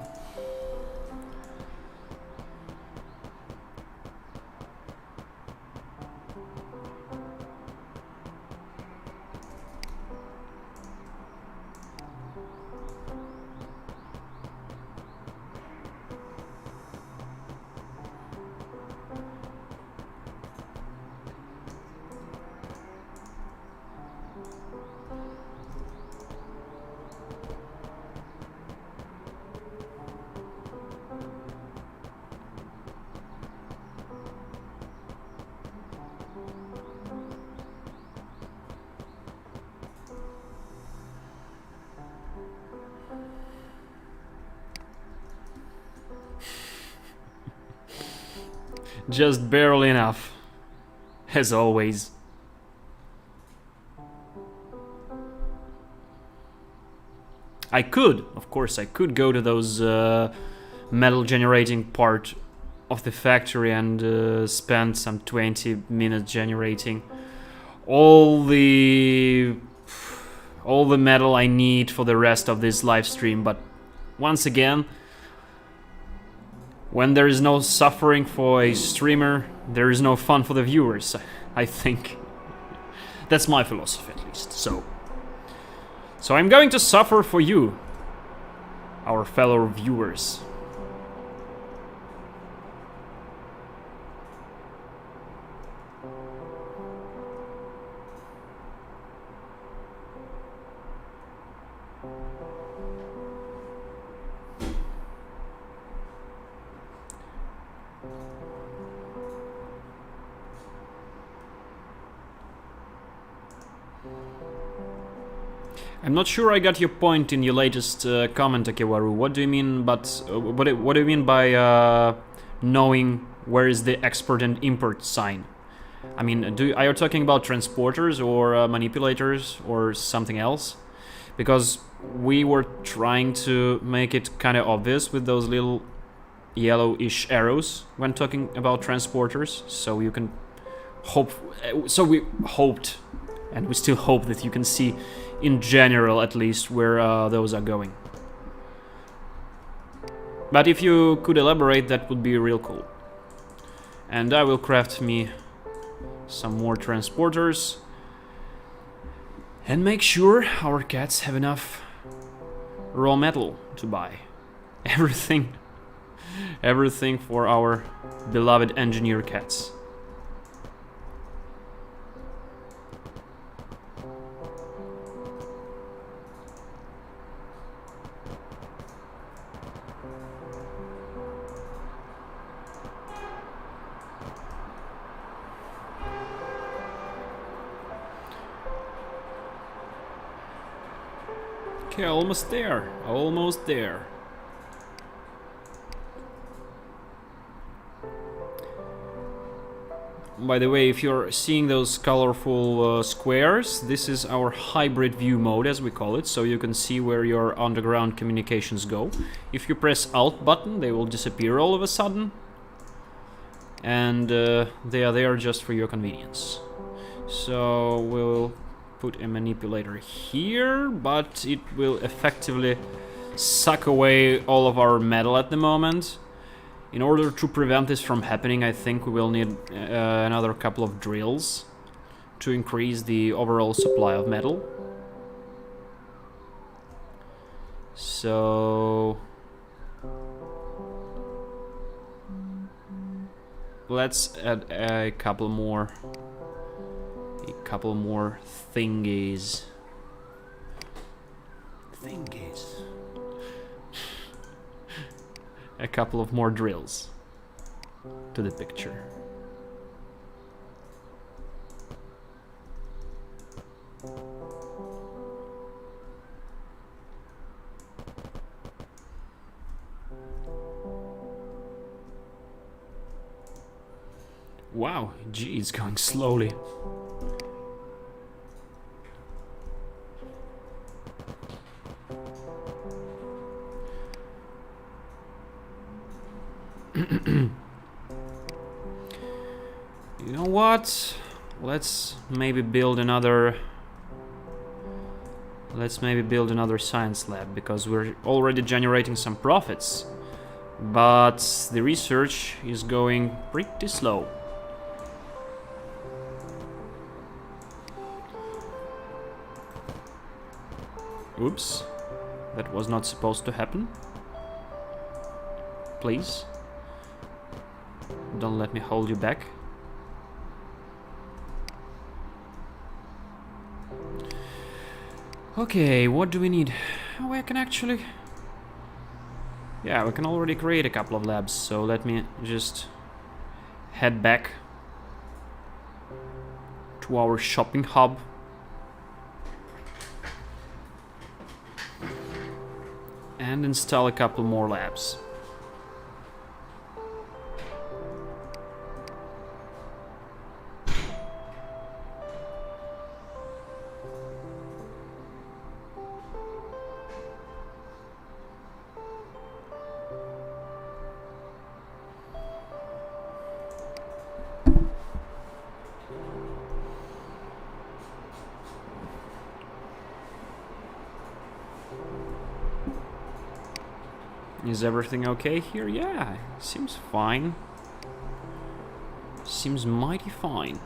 Just barely enough, as always. I could, of course, I could go to those metal generating part of the factory and spend some 20 minutes generating all the metal I need for the rest of this live stream, but once again, when there is no suffering for a streamer, there is no fun for the viewers, I think. That's my philosophy, at least. So I'm going to suffer for you, our fellow viewers. I'm not sure I got your point in your latest comment, Akewaru. What do you mean? But what do you mean by knowing where is the export and import sign? I mean, are you talking about transporters or manipulators or something else? Because we were trying to make it kind of obvious with those little yellowish arrows when talking about transporters, so you can hope. So we hoped, and we still hope that you can see, in general at least, where those are going. But if you could elaborate, that would be real cool. And I will craft me some more transporters, and make sure our cats have enough raw metal to buy. Everything for our beloved engineer cats. Okay, almost there. Almost there. By the way, if you're seeing those colorful squares, this is our hybrid view mode, as we call it, so you can see where your underground communications go. If you press Alt button, they will disappear all of a sudden, and they are there just for your convenience. So we'll put a manipulator here, but it will effectively suck away all of our metal at the moment. In order to prevent this from happening, I think we will need another couple of drills to increase the overall supply of metal. So let's add a couple more thingies. A couple of more drills to the picture. Wow, gee, it's going slowly. You know what? Let's maybe build another science lab, because we're already generating some profits, but the research is going pretty slow. Oops, that was not supposed to happen. Please, don't let me hold you back. Okay, what do we need? Oh, I can actually... Yeah, we can already create a couple of labs, so let me just head back to our shopping hub. And install a couple more labs. Is everything okay here? Yeah, seems fine. Seems mighty fine.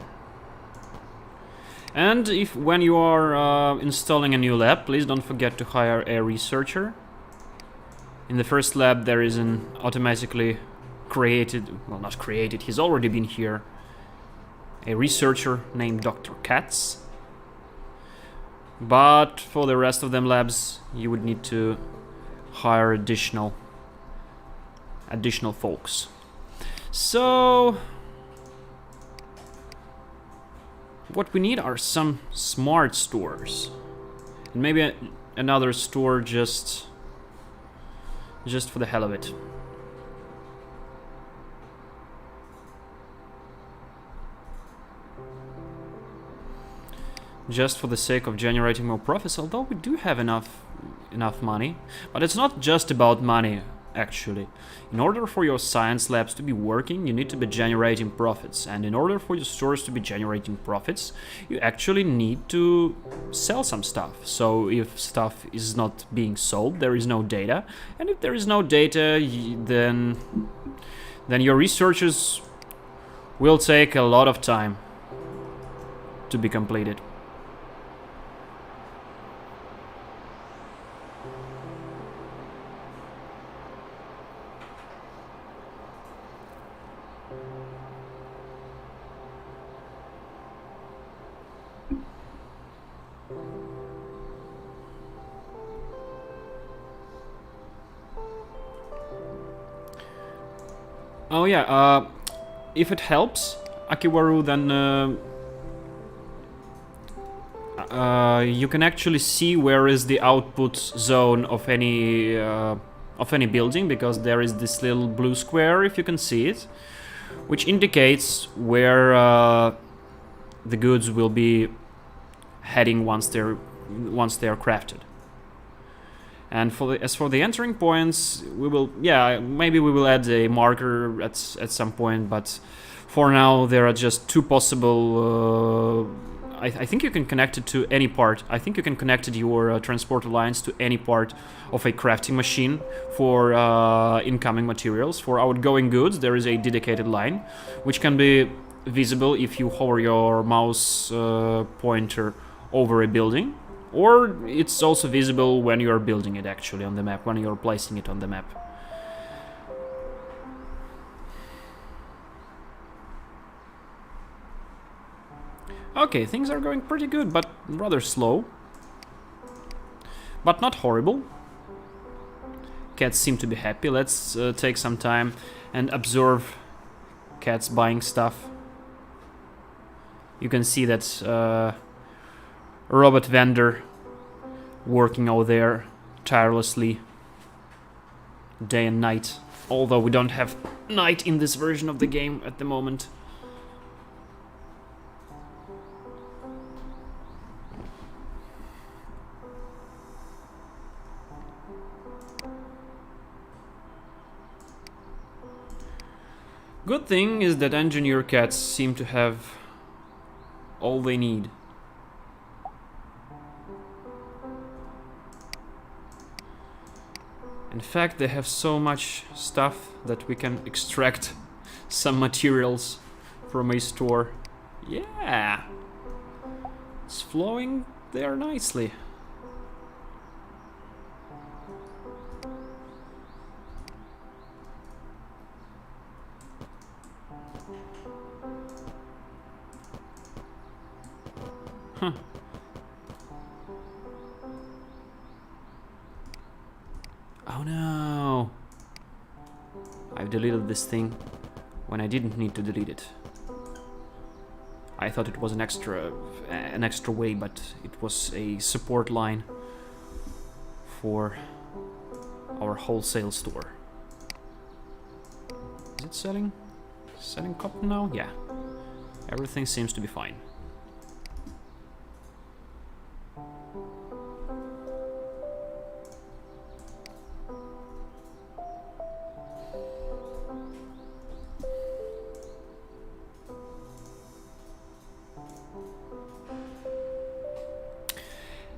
And when you are installing a new lab, please don't forget to hire a researcher. In the first lab there is an automatically created, well, not created, he's already been here, a researcher named Dr. Katz. But for the rest of them labs, you would need to hire additional folks. So what we need are some smart stores, and maybe another store just for the hell of it. Just for the sake of generating more profits, although we do have enough money. But it's not just about money, actually. In order for your science labs to be working, you need to be generating profits. And in order for your stores to be generating profits, you actually need to sell some stuff. So if stuff is not being sold, there is no data. And if there is no data, then your researchers will take a lot of time. to be completed. Oh yeah, if it helps, Akiwaru, then you can actually see where is the output zone of any building, because there is this little blue square, if you can see it, which indicates where the goods will be heading once they're crafted. And as for the entering points, we will, maybe we will add a marker at some point, but for now there are just two possible. I think you can connect it to any part. I think you can connect your transporter lines to any part of a crafting machine for incoming materials. For outgoing goods, there is a dedicated line, which can be visible if you hover your mouse pointer over a building. Or it's also visible when you're building it actually on the map, when you're placing it on the map. Okay, things are going pretty good, but rather slow. But not horrible. Cats seem to be happy. Let's take some time and observe cats buying stuff. You can see that robot vendor working out there tirelessly day and night, although we don't have night in this version of the game at the moment. Good thing is that engineer cats seem to have all they need. In fact, they have so much stuff that we can extract some materials from a store. Yeah! It's flowing there nicely. Huh. Oh no! I've deleted this thing when I didn't need to delete it. I thought it was an extra way, but it was a support line for our wholesale store. Is it selling? Selling cotton now? Yeah. Everything seems to be fine.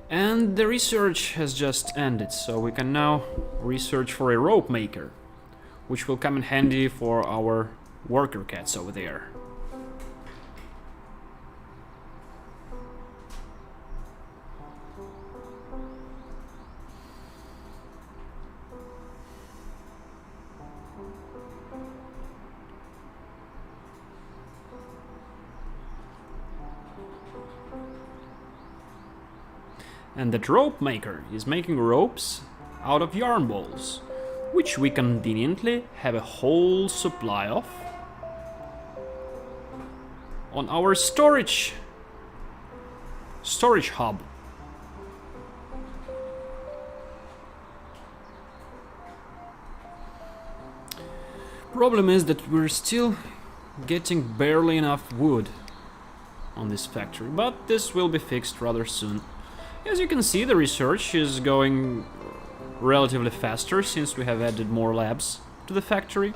And the research has just ended, so we can now research for a rope maker, which will come in handy for our worker cats over there. And that rope maker is making ropes out of yarn balls, which we conveniently have a whole supply of on our storage hub. Problem is that we're still getting barely enough wood on this factory, but this will be fixed rather soon. As you can see, the research is going relatively faster since we have added more labs to the factory.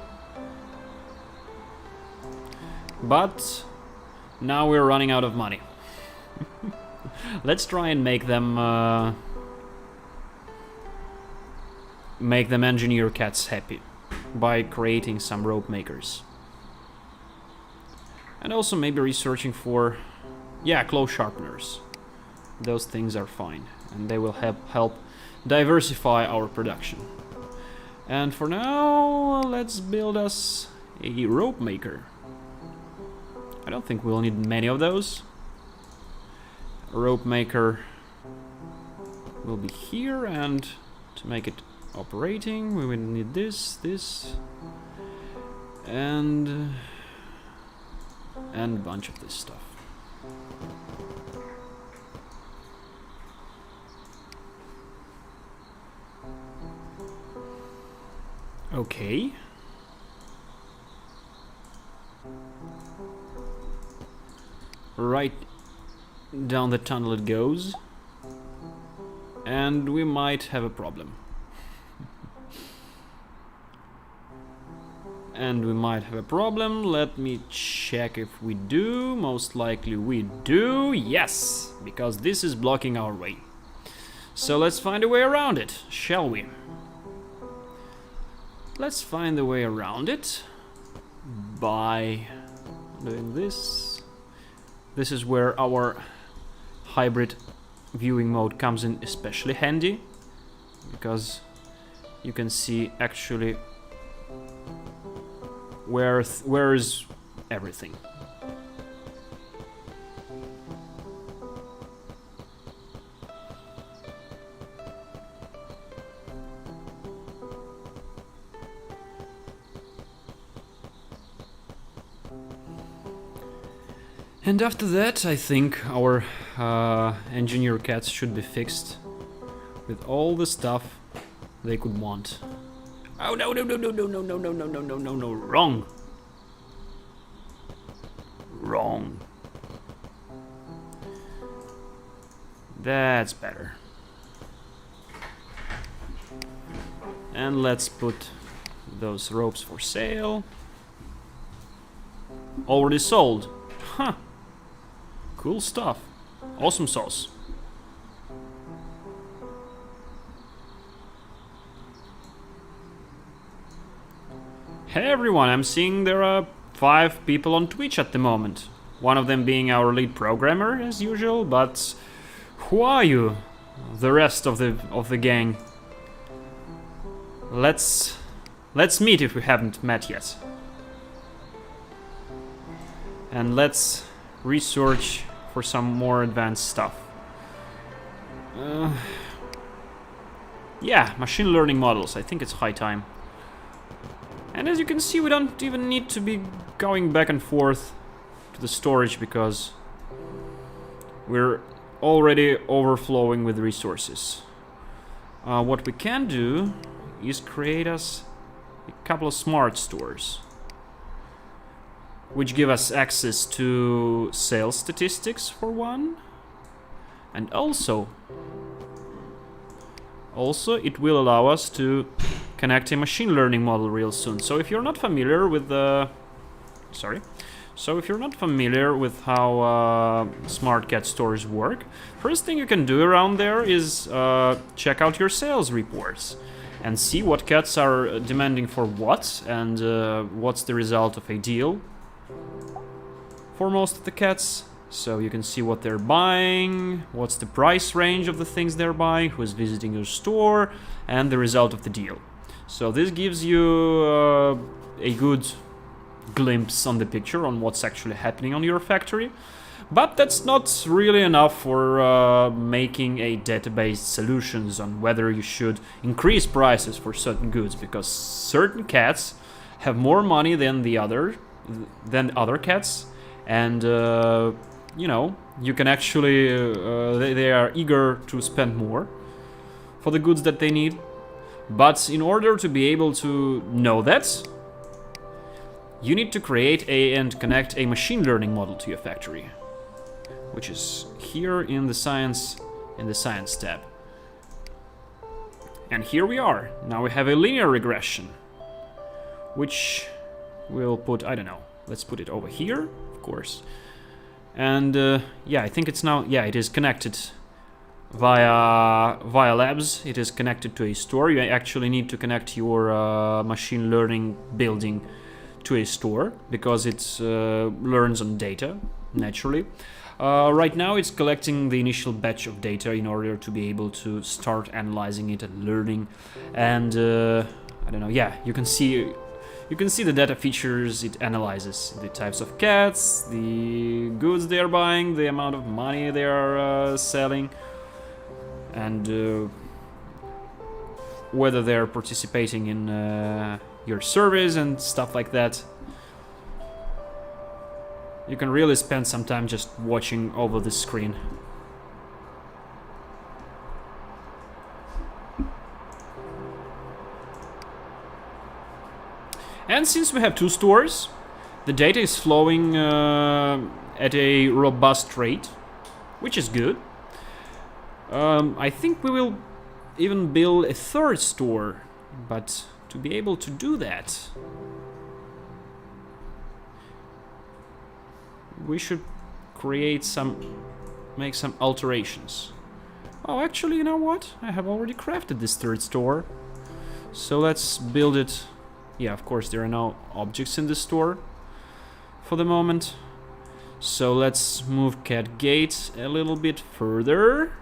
But now we're running out of money. Let's try and make them engineer cats happy by creating some rope makers. And also maybe researching for Yeah, claw sharpeners. Those things are fine, and they will help diversify our production. And for now, let's build us a rope maker. I don't think we'll need many of those. A rope maker will be here, and to make it operating, we will need this, and a bunch of this stuff. Okay. Right down the tunnel it goes. And we might have a problem. Let me check if we do. Most likely we do. Yes, because this is blocking our way. So let's find a way around it, shall we? Let's find a way around it by doing this. This is where our hybrid viewing mode comes in especially handy, because you can see actually where is everything. And after that, I think our engineer cats should be fixed with all the stuff they could want. Oh no, wrong. That's better. And let's put those ropes for sale. Already sold. Huh. Cool stuff. Awesome sauce. Hey everyone, I'm seeing there are 5 people on Twitch at the moment. One of them being our lead programmer as usual, but who are you? The rest of the gang. Let's meet if we haven't met yet. And let's research for some more advanced stuff. Yeah, machine learning models. I think it's high time. And as you can see, we don't even need to be going back and forth to the storage because we're already overflowing with resources. What we can do is create us a couple of smart stores, which give us access to sales statistics for one, and also it will allow us to connect a machine learning model real soon. So if you're not familiar with how smart cat stores work, first thing you can do around there is check out your sales reports and see what cats are demanding for what, and what's the result of a deal for most of the cats. So you can see what they're buying, what's the price range of the things they're buying, who's visiting your store, and the result of the deal. So this gives you a good glimpse on the picture on what's actually happening on your factory. But that's not really enough for making a database solutions on whether you should increase prices for certain goods, because certain cats have more money than other cats, and you know, you can actually they are eager to spend more for the goods that they need. But in order to be able to know that, you need to create and connect a machine learning model to your factory, which is here in the science tab. And here we are. Now we have a linear regression, which we'll put, I don't know, let's put it over here, of course. And yeah, I think it's now, yeah, it is connected via labs. It is connected to a store. You actually need to connect your machine learning building to a store because it learns on data naturally. Right now it's collecting the initial batch of data in order to be able to start analyzing it and learning. And I don't know, yeah, you can see the data features it analyzes: the types of cats, the goods they are buying, the amount of money they are selling, and whether they're participating in your service and stuff like that. You can really spend some time just watching over the screen. And since we have 2 stores, the data is flowing at a robust rate, which is good. I think we will even build a 3rd store, but to be able to do that, we should make some alterations. Oh, actually, you know what? I have already crafted this 3rd store. So let's build it. Yeah, of course, there are no objects in the store for the moment. So let's move cat gate a little bit further.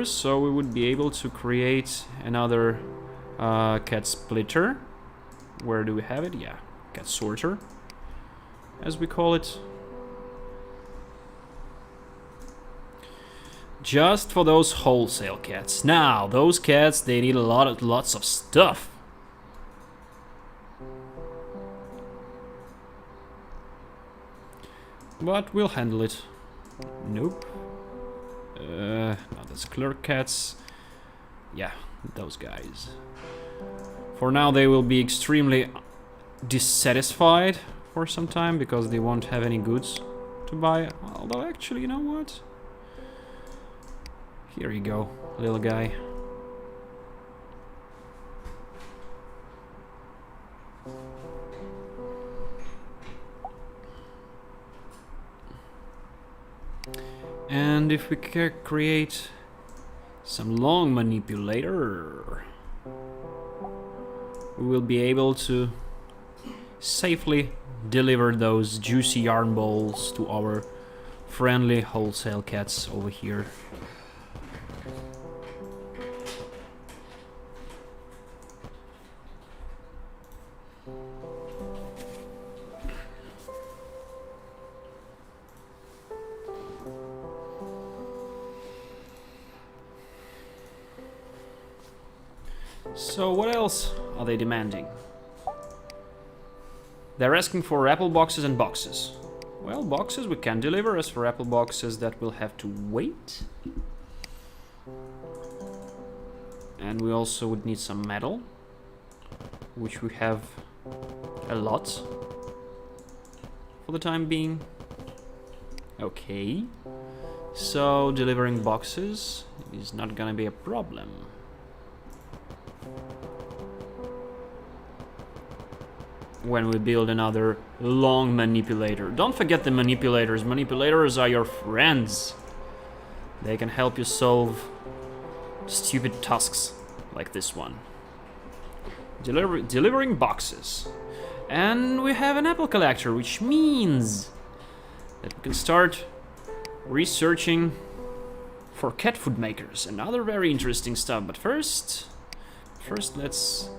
So we would be able to create another cat splitter. Where do we have it? Yeah, cat sorter, as we call it. Just for those wholesale cats. Now, those cats, they need lots of stuff. But we'll handle it. Nope. No, that's clerk cats. Yeah, those guys. For now, they will be extremely dissatisfied for some time because they won't have any goods to buy. Although, actually, you know what? Here you go, little guy. And if we can create some long manipulator, we will be able to safely deliver those juicy yarn balls to our friendly wholesale cats over here. So what else are they demanding? They're asking for apple boxes and boxes. Well, boxes we can deliver. As for apple boxes, that will have to wait. And we also would need some metal, which we have a lot for the time being. Okay, so delivering boxes is not gonna be a problem. When we build another long manipulator. Don't forget the manipulators. Manipulators are your friends. They can help you solve stupid tasks like this one. Delivering boxes. And we have an apple collector, which means that we can start researching for cat food makers and other very interesting stuff. But first let's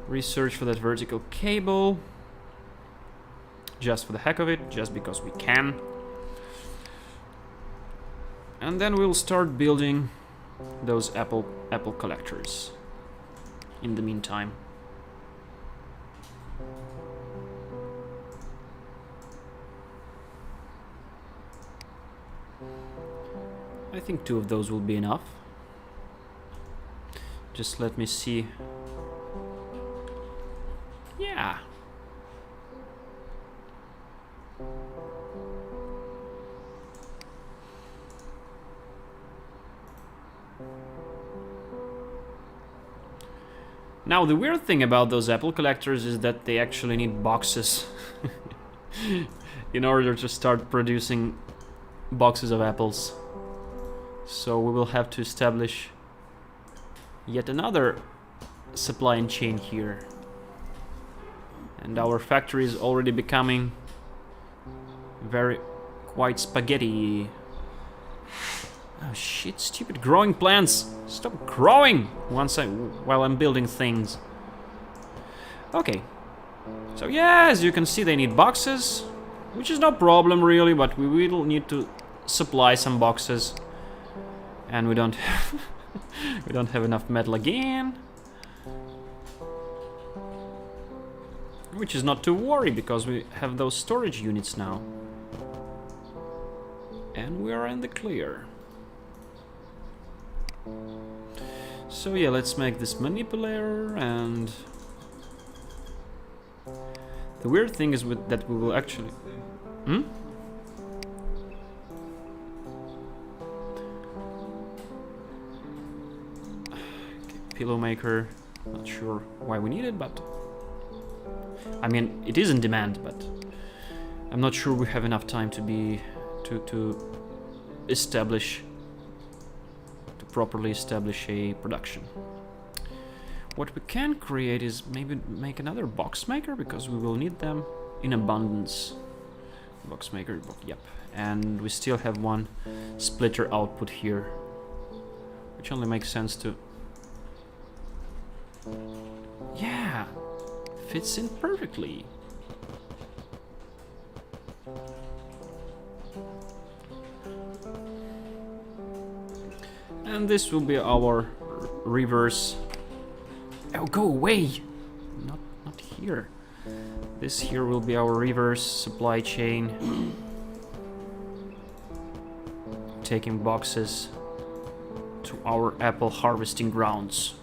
research for that vertical cable, just for the heck of it, just because we can. And then we'll start building those apple collectors in the meantime. I think 2 of those will be enough. Just let me see. Yeah. Now, the weird thing about those apple collectors is that they actually need boxes in order to start producing boxes of apples. So we will have to establish yet another supply chain here. And our factory is already becoming very quite spaghetti. Oh shit, stupid growing plants. Stop growing while I'm building things. Okay. So yeah, as you can see, they need boxes, which is no problem really, but we will need to supply some boxes. And we don't we don't have enough metal again. Which is not to worry, because we have those storage units now. And we are in the clear. So yeah, let's make this manipulator, and the weird thing is that we will actually... Okay, pillow maker, not sure why we need it, but... I mean, it is in demand, but I'm not sure we have enough time to properly establish a production. What we can create is maybe make another box maker, because we will need them in abundance. Box maker, yep. And we still have one splitter output here, which only makes sense to... Yeah, fits in perfectly. And this will be our reverse... Oh, go away! Not here. This here will be our reverse supply chain. Taking boxes to our apple harvesting grounds.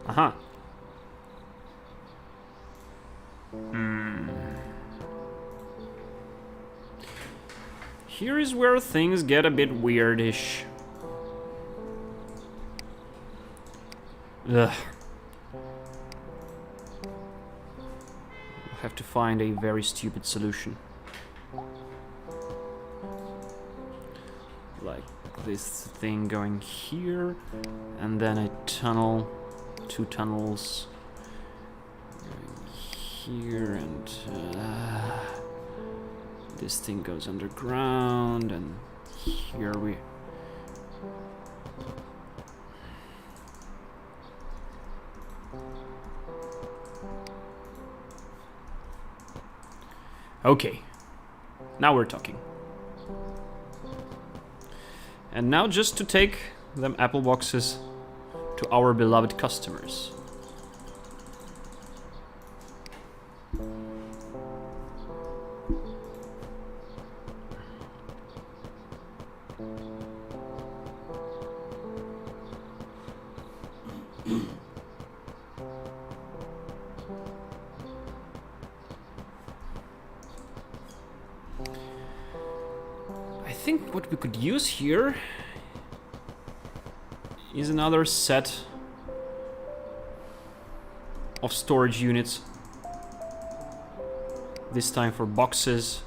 Uh-huh. Here is where things get a bit weirdish. Ugh. We'll have to find a very stupid solution. Like this thing going here, and then a tunnel, 2 tunnels going here, and this thing goes underground, and here we... Okay, now we're talking. And now just to take them apple boxes to our beloved customers. I think what we could use here is another set of storage units. This time for boxes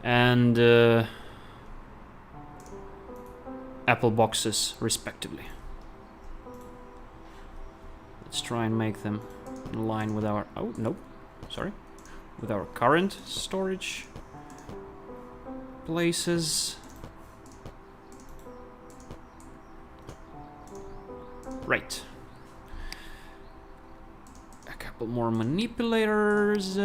and apple boxes respectively. Let's try and make them in line with our... Oh, no, sorry. With our current storage places. Right. A couple more manipulators.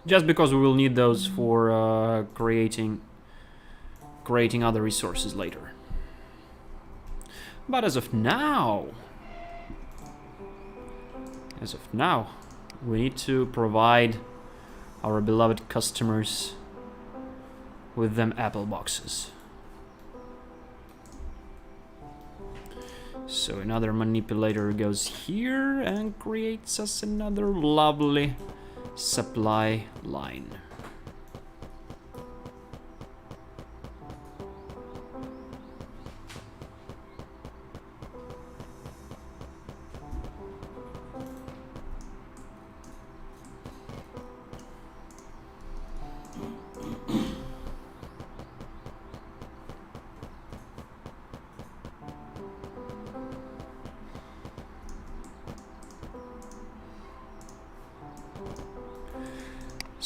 Just because we will need those for creating other resources later. But as of now, we need to provide our beloved customers with them apple boxes. So another manipulator goes here and creates us another lovely supply line.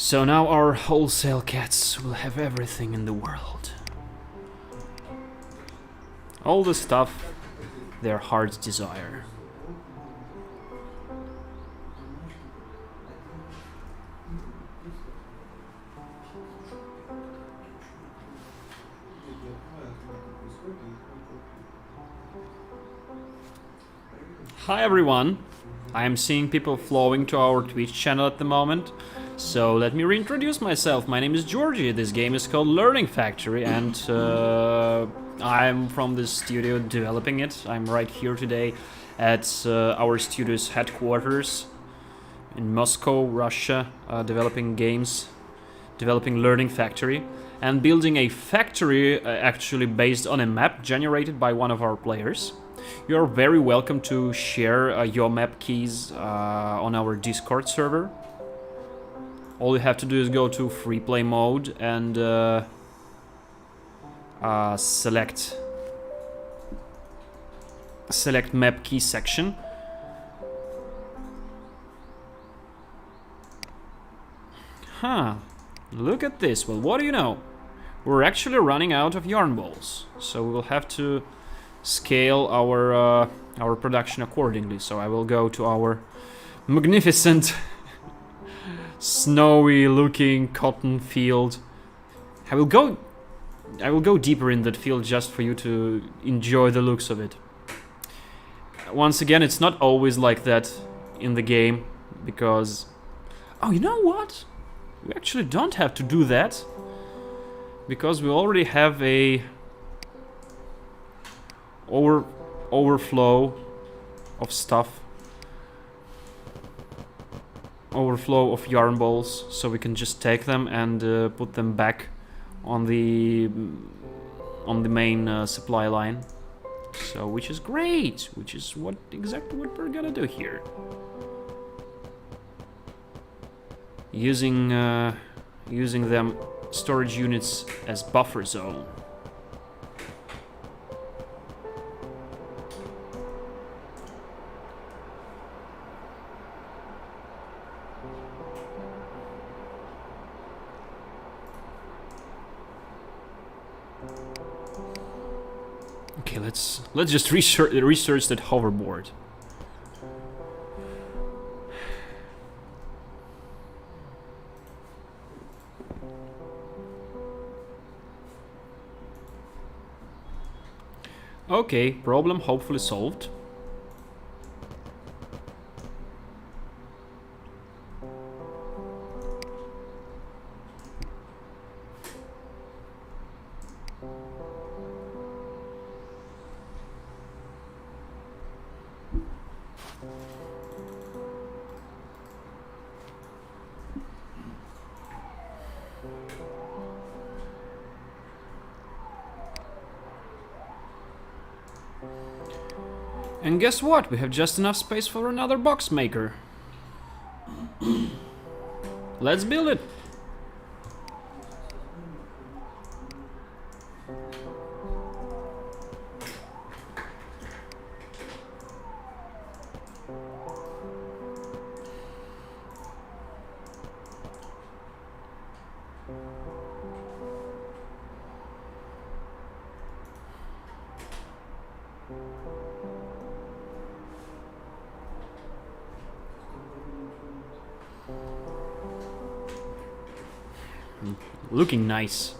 So now our wholesale cats will have everything in the world. All the stuff their hearts desire. Hi everyone! I am seeing people flowing to our Twitch channel at the moment, so let me reintroduce myself. My name is Georgie, this game is called Learning Factory, and I'm from the studio developing it. I'm right here today at our studio's headquarters in Moscow, Russia, developing games, developing Learning Factory, and building a factory actually based on a map generated by one of our players. You're very welcome to share your map keys on our Discord server. All you have to do is go to free play mode and select map key section. Huh, look at this. Well, what do you know? We're actually running out of yarn balls, so we will have to scale our production accordingly. So I will go to our magnificent snowy looking cotton field. I will go deeper in that field just for you to enjoy the looks of it. Once again, it's not always like that in the game, because oh, you know what? We actually don't have to do that, because we already have a overflow of stuff, overflow of yarn balls, so we can just take them and put them back on the main supply line. So, which is great, which is exactly what we're gonna do here. Using them storage units as buffer zone. Okay, let's just research that hoverboard. Okay, problem hopefully solved. And guess what? We have just enough space for another box maker. Let's build it. Looking nice.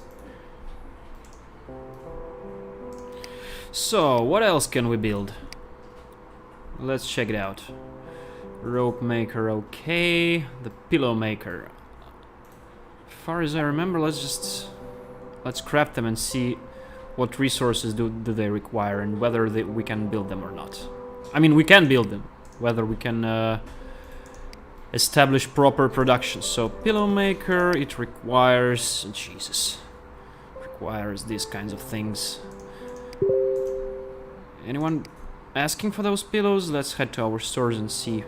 So, what else can we build? Let's check it out. Rope maker, okay. The pillow maker. As far as I remember, let's craft them and see what resources do they require and whether we can build them or not. I mean, we can build them. Whether we can establish proper production. So pillow maker, it requires requires these kinds of things. Anyone asking for those pillows? Let's head to our stores and see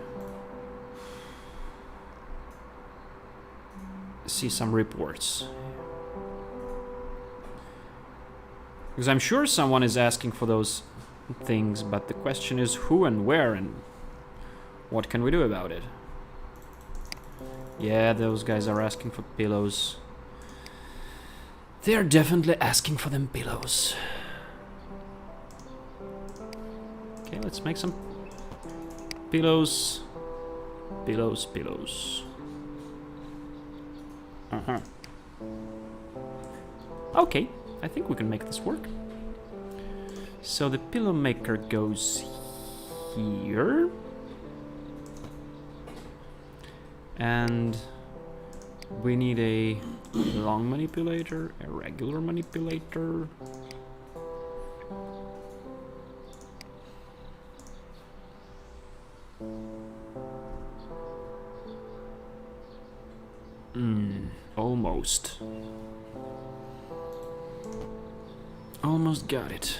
some reports. Because I'm sure someone is asking for those things, but the question is who and where and what can we do about it? Yeah, those guys are asking for pillows. They are definitely asking for them pillows. Okay, let's make some pillows. Pillows, pillows. Okay, I think we can make this work. So the pillow maker goes here. And we need a long manipulator, a regular manipulator. Almost. Almost got it.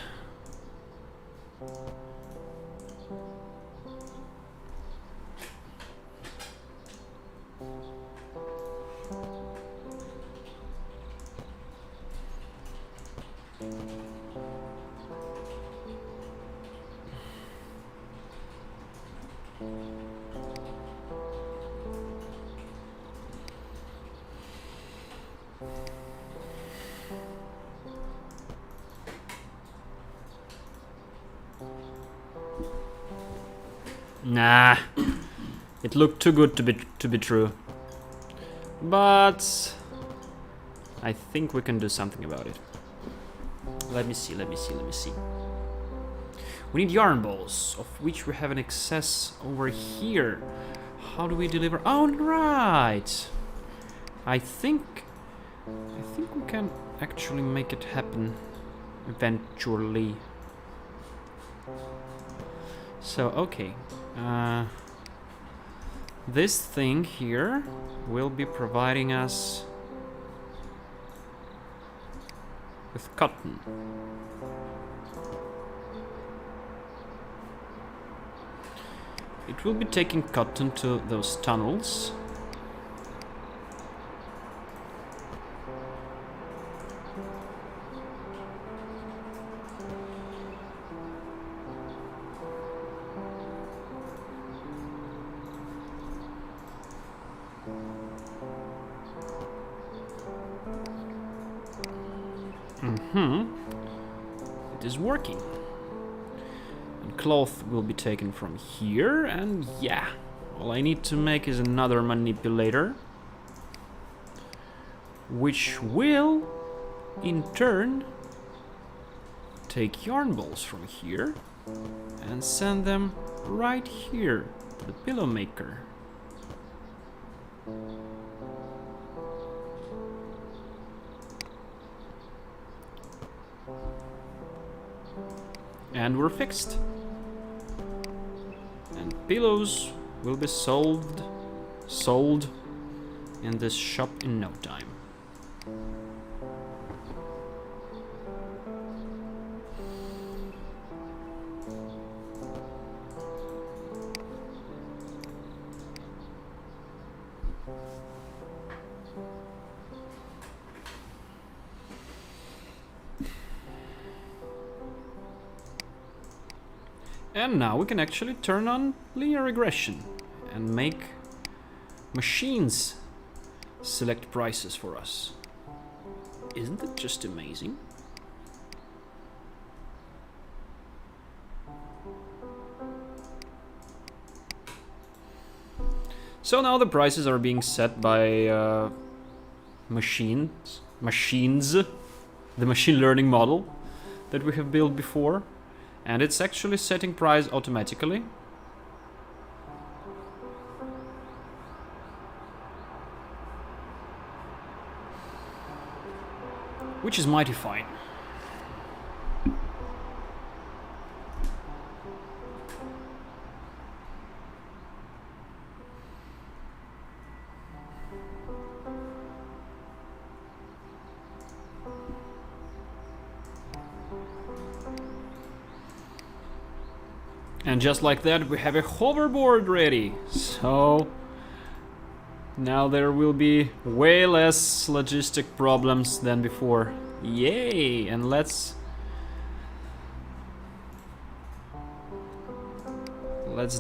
Nah, it looked too good to be true. But I think we can do something about it. Let me see. We need yarn balls, of which we have an excess over here. How do we deliver? Oh, right. I think we can actually make it happen eventually. So, okay. This thing here will be providing us with cotton. It will be taking cotton to those tunnels. It is working. And cloth will be taken from here, and yeah, all I need to make is another manipulator, which will, in turn, take yarn balls from here and send them right here to the pillow maker. And we're fixed. And pillows will be sold in this shop in no time. And now we can actually turn on linear regression and make machines select prices for us. Isn't it just amazing? So now the prices are being set by machines, the machine learning model that we have built before. And it's actually setting price automatically. Which is mighty fine. And just like that, we have a hoverboard ready. So now there will be way less logistic problems than before. Yay! And let's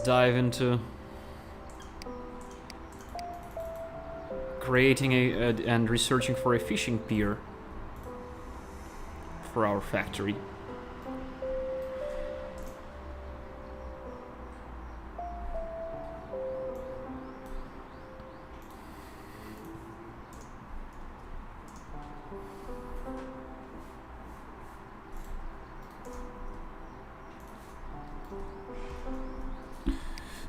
dive into creating and researching for a fishing pier for our factory.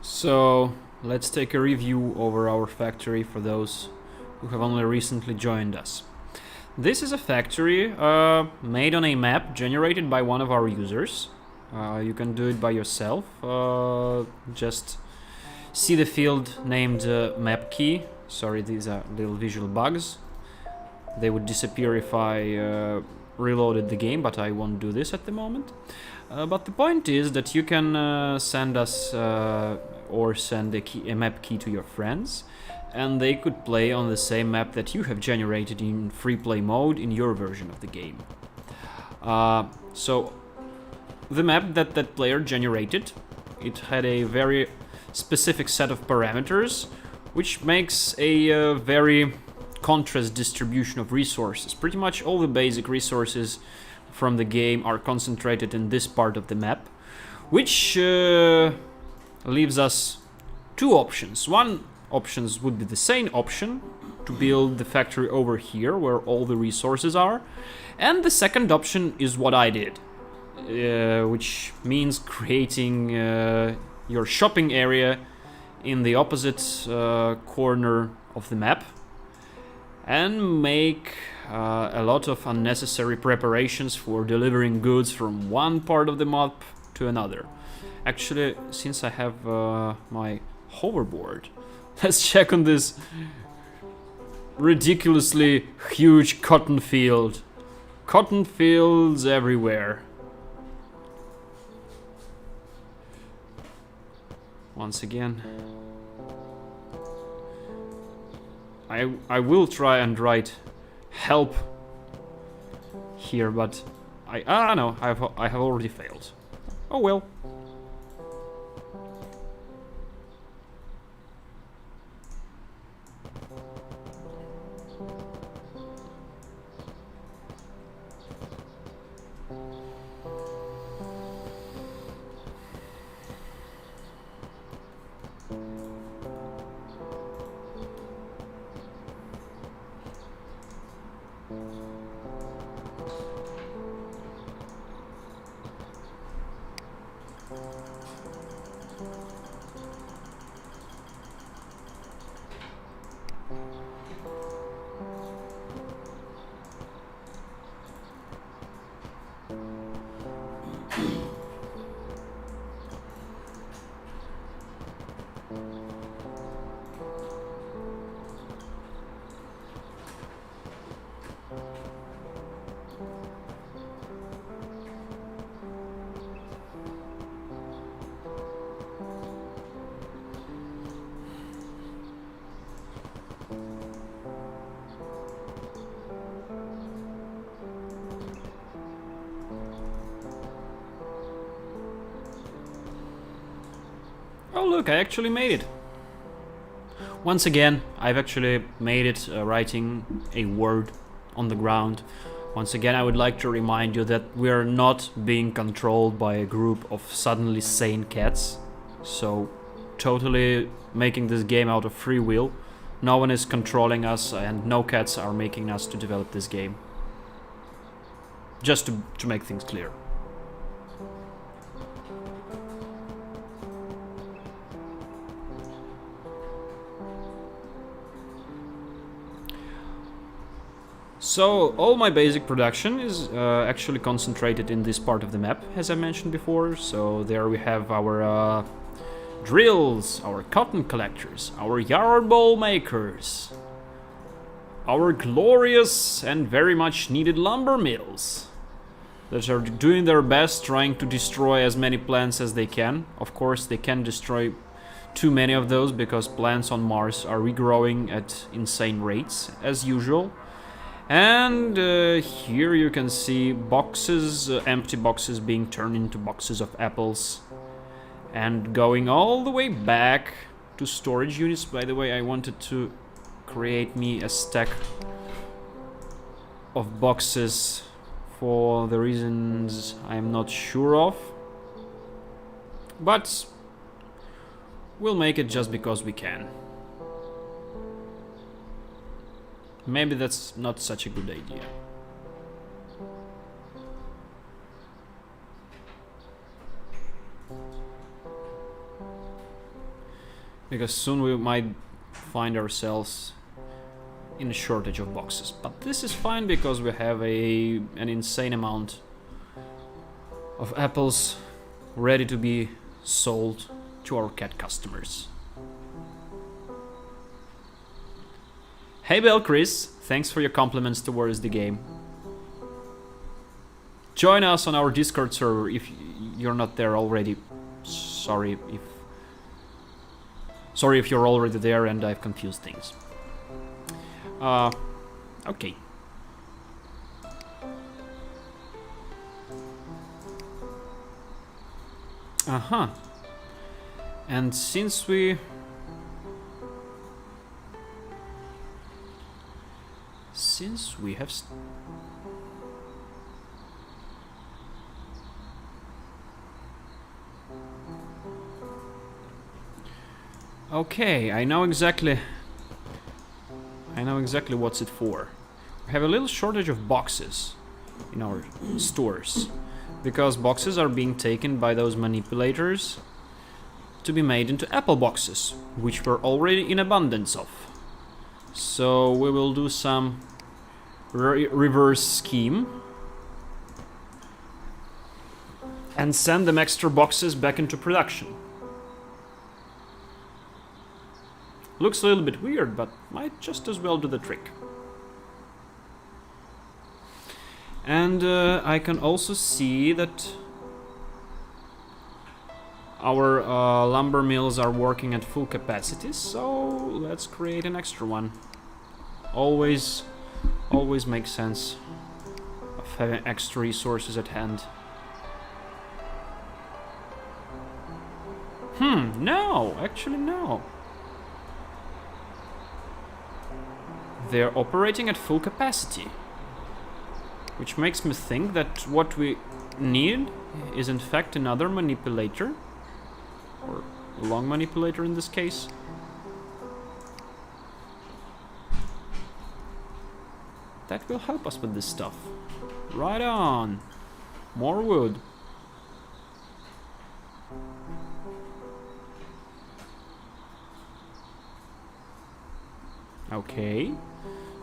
So let's take a review over our factory for those who have only recently joined us. This is a factory made on a map generated by one of our users. You can do it by yourself. Just see the field named map key. Sorry, these are little visual bugs. They would disappear if I reloaded the game, but I won't do this at the moment. But the point is that you can send us or send a map key to your friends, and they could play on the same map that you have generated in free play mode in your version of the game. So the map that player generated, it had a very specific set of parameters, which makes a very contrast distribution of resources. Pretty much all the basic resources from the game are concentrated in this part of the map, which leaves us two options. One option would be the same option, to build the factory over here where all the resources are, and the second option is what I did, which means creating your shopping area in the opposite corner of the map, and make a lot of unnecessary preparations for delivering goods from one part of the map to another. Actually, since I have my hoverboard, let's check on this ridiculously huge cotton field. Cotton fields everywhere. Once again, I will try and write help here, but no, I have already failed. Oh well. Oh look, I actually made it. Once again, I've actually made it writing a word on the ground. Once again, I would like to remind you that we are not being controlled by a group of suddenly sane cats. So, totally making this game out of free will. No one is controlling us and no cats are making us to develop this game. Just to make things clear. So, all my basic production is actually concentrated in this part of the map, as I mentioned before. So there we have our drills, our cotton collectors, our yard ball makers, our glorious and very much needed lumber mills that are doing their best trying to destroy as many plants as they can. Of course, they can't destroy too many of those because plants on Mars are regrowing at insane rates, as usual. And here you can see boxes, empty boxes being turned into boxes of apples. And going all the way back to storage units. By the way, I wanted to create me a stack of boxes for the reasons I'm not sure of. But we'll make it just because we can. Maybe that's not such a good idea. Because soon we might find ourselves in a shortage of boxes. But this is fine because we have an insane amount of apples ready to be sold to our cat customers. Hey Bell Chris, thanks for your compliments towards the game. Join us on our Discord server if you're not there already. Sorry if you're already there and I've confused things. Okay. Uh-huh. And since we have okay, I know exactly what's it for. We have a little shortage of boxes in our stores because boxes are being taken by those manipulators to be made into apple boxes, which we're already in abundance of. So we will do some reverse scheme and send them extra boxes back into production. Looks a little bit weird, but might just as well do the trick. And I can also see that our lumber mills are working at full capacity, so let's create an extra one. Always makes sense of having extra resources at hand. No, actually no. They're operating at full capacity, which makes me think that what we need is in fact another manipulator, or a long manipulator in this case. That will help us with this stuff. Right on. More wood. Okay.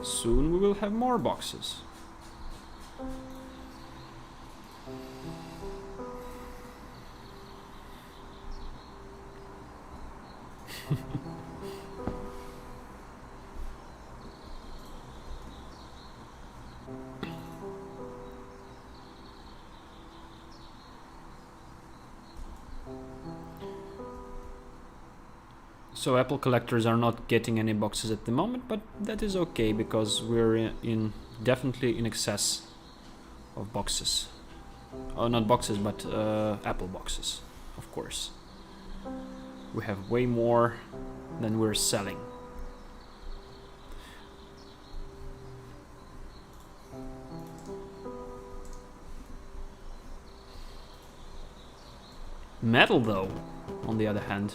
Soon we will have more boxes. So apple collectors are not getting any boxes at the moment, but that is okay because we're definitely in excess of boxes. Oh, not boxes, but apple boxes, of course. We have way more than we're selling. Metal, though, on the other hand.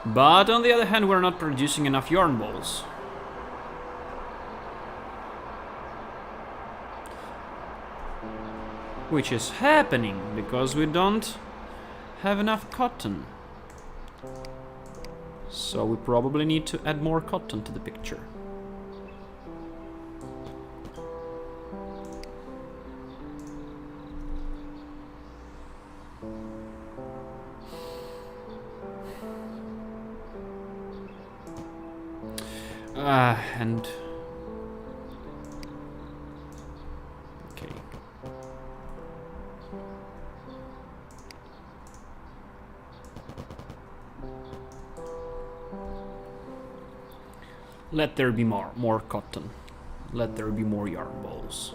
But on the other hand, we're not producing enough yarn balls. Which is happening because we don't have enough cotton. So we probably need to add more cotton to the picture. And okay. Let there be more cotton. Let there be more yarn balls.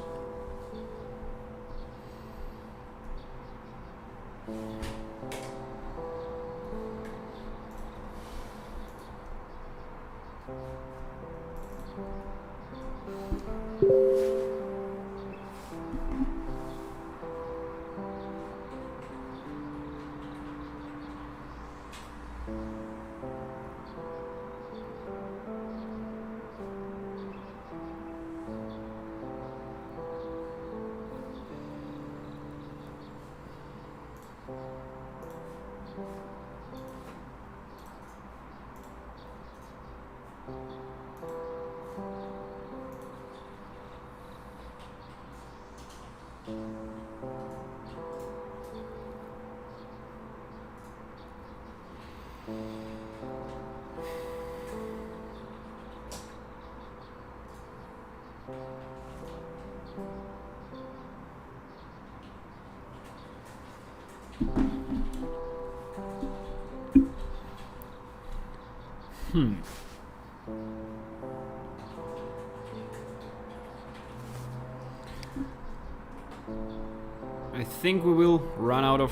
I think we will run out of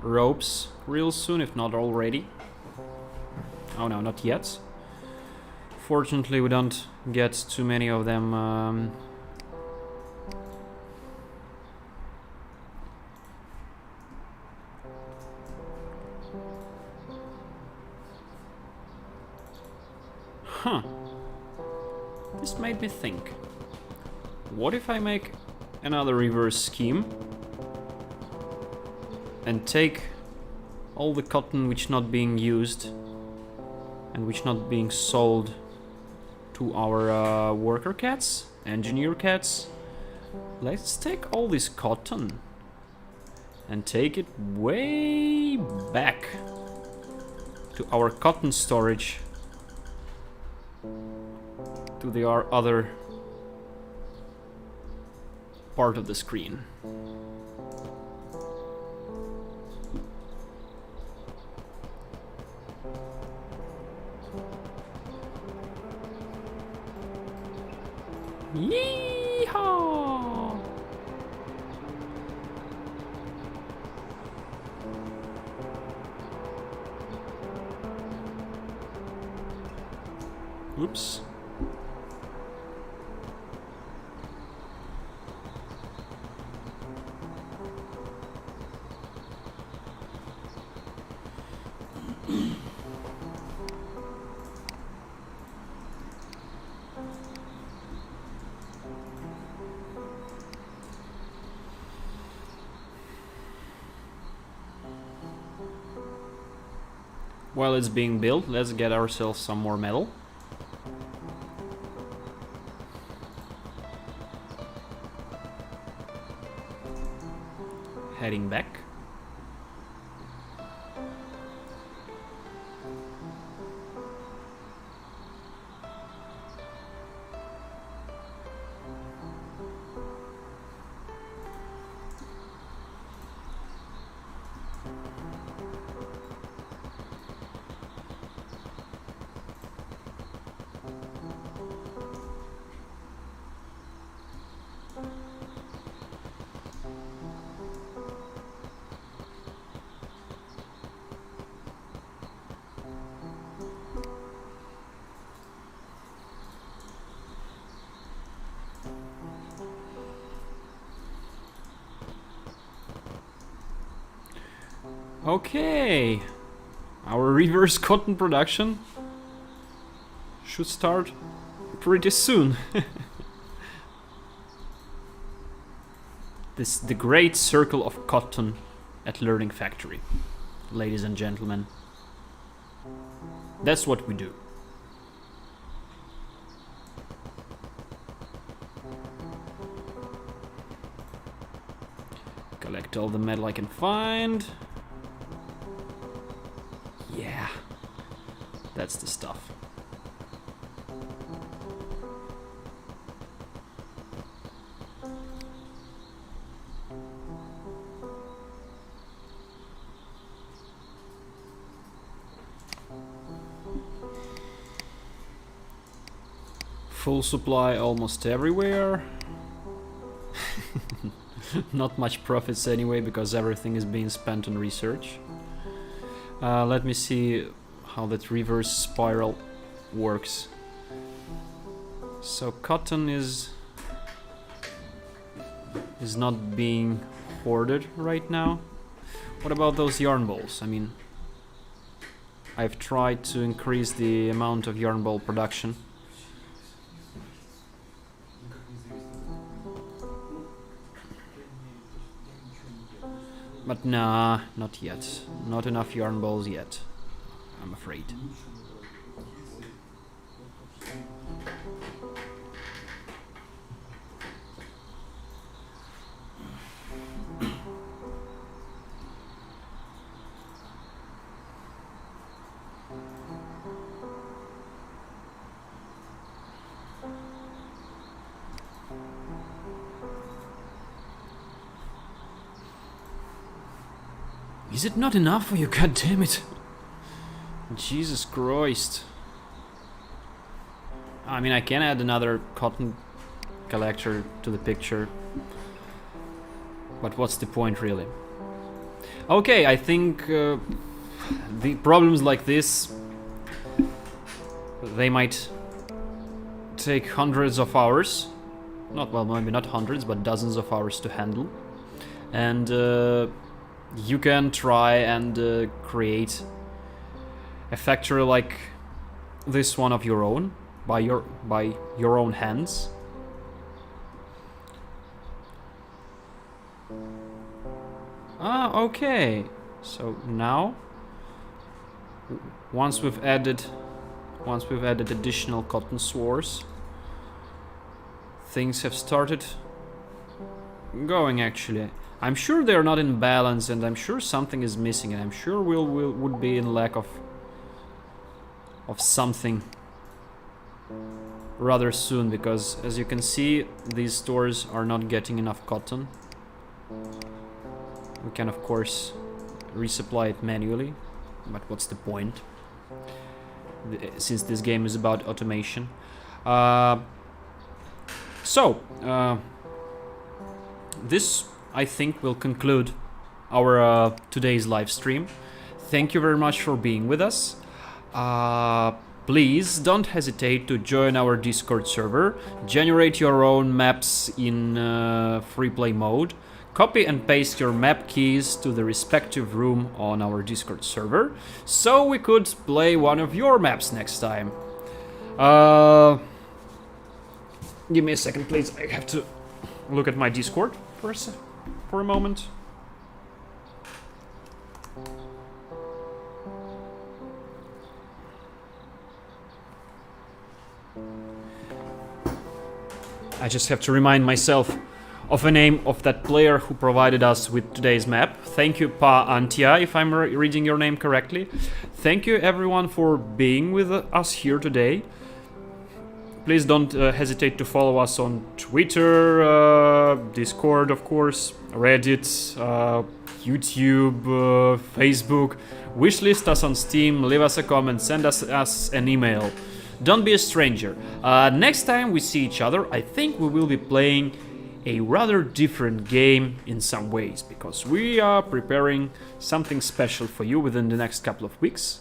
ropes real soon, if not already. Oh no, not yet. Fortunately, we don't get too many of them. Huh. This made me think. What if I make another reverse scheme and take all the cotton which not being used and which not being sold to our worker cats, engineer cats. Let's take all this cotton and take it way back to our cotton storage, to our other part of the screen. Yeehaw! Oops. While it's being built, let's get ourselves some more metal. Heading back. Okay, our reverse cotton production should start pretty soon. This the great circle of cotton at Learning Factory, ladies and gentlemen. That's what we do. Collect all the metal I can find. Yeah, that's the stuff. Full supply almost everywhere. Not much profits anyway, because everything is being spent on research. Let me see how that reverse spiral works. So cotton is not being hoarded right now. What about those yarn balls? I mean, I've tried to increase the amount of yarn ball production. But nah, not yet. Not enough yarn balls yet, I'm afraid. Is it not enough for you? God damn it! Jesus Christ! I mean, I can add another cotton collector to the picture, but what's the point, really? Okay, I think the problems like this, they might take hundreds of hours. Not, well, maybe not hundreds, but dozens of hours to handle. And you can try and create a factory like this one of your own, by your own hands. Ah, okay. So now, once we've added additional cotton swores, things have started going, actually. I'm sure they're not in balance, and I'm sure something is missing, and I'm sure we would be in lack of something rather soon, because as you can see, these stores are not getting enough cotton. We can of course resupply it manually, but what's the point, since this game is about automation. This, I think, will conclude our today's live stream. Thank you very much for being with us. Please don't hesitate to join our Discord server, generate your own maps in free play mode, copy and paste your map keys to the respective room on our Discord server, so we could play one of your maps next time. Give me a second, please. I have to look at my Discord for a moment. I just have to remind myself of the name of that player who provided us with today's map. Thank you, Pa Antia, if I'm reading your name correctly. Thank you everyone for being with us here today. Please don't hesitate to follow us on Twitter, Discord, of course, Reddit, YouTube, Facebook. Wishlist us on Steam, leave us a comment, send us an email. Don't be a stranger. Next time we see each other, I think we will be playing a rather different game in some ways, because we are preparing something special for you within the next couple of weeks.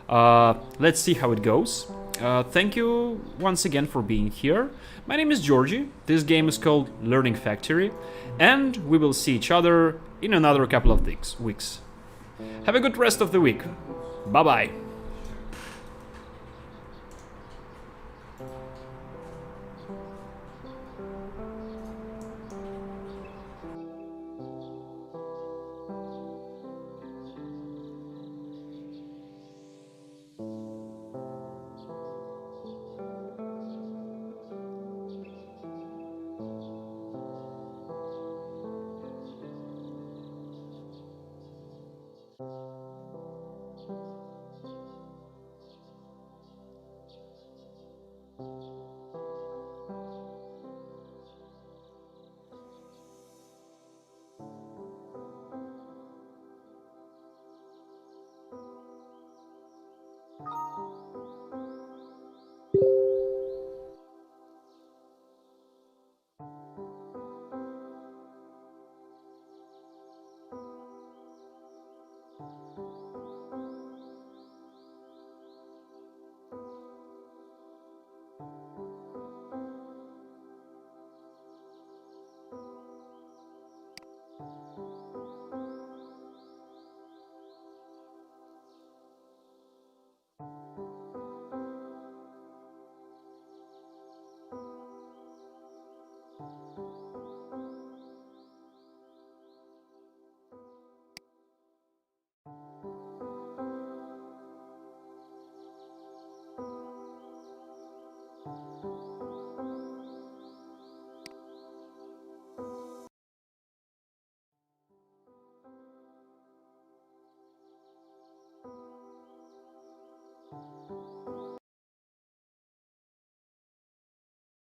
Let's see how it goes. Thank you once again for being here. My name is Georgie. This game is called Learning Factory, and we will see each other in another couple of weeks. Have a good rest of the week. Bye bye.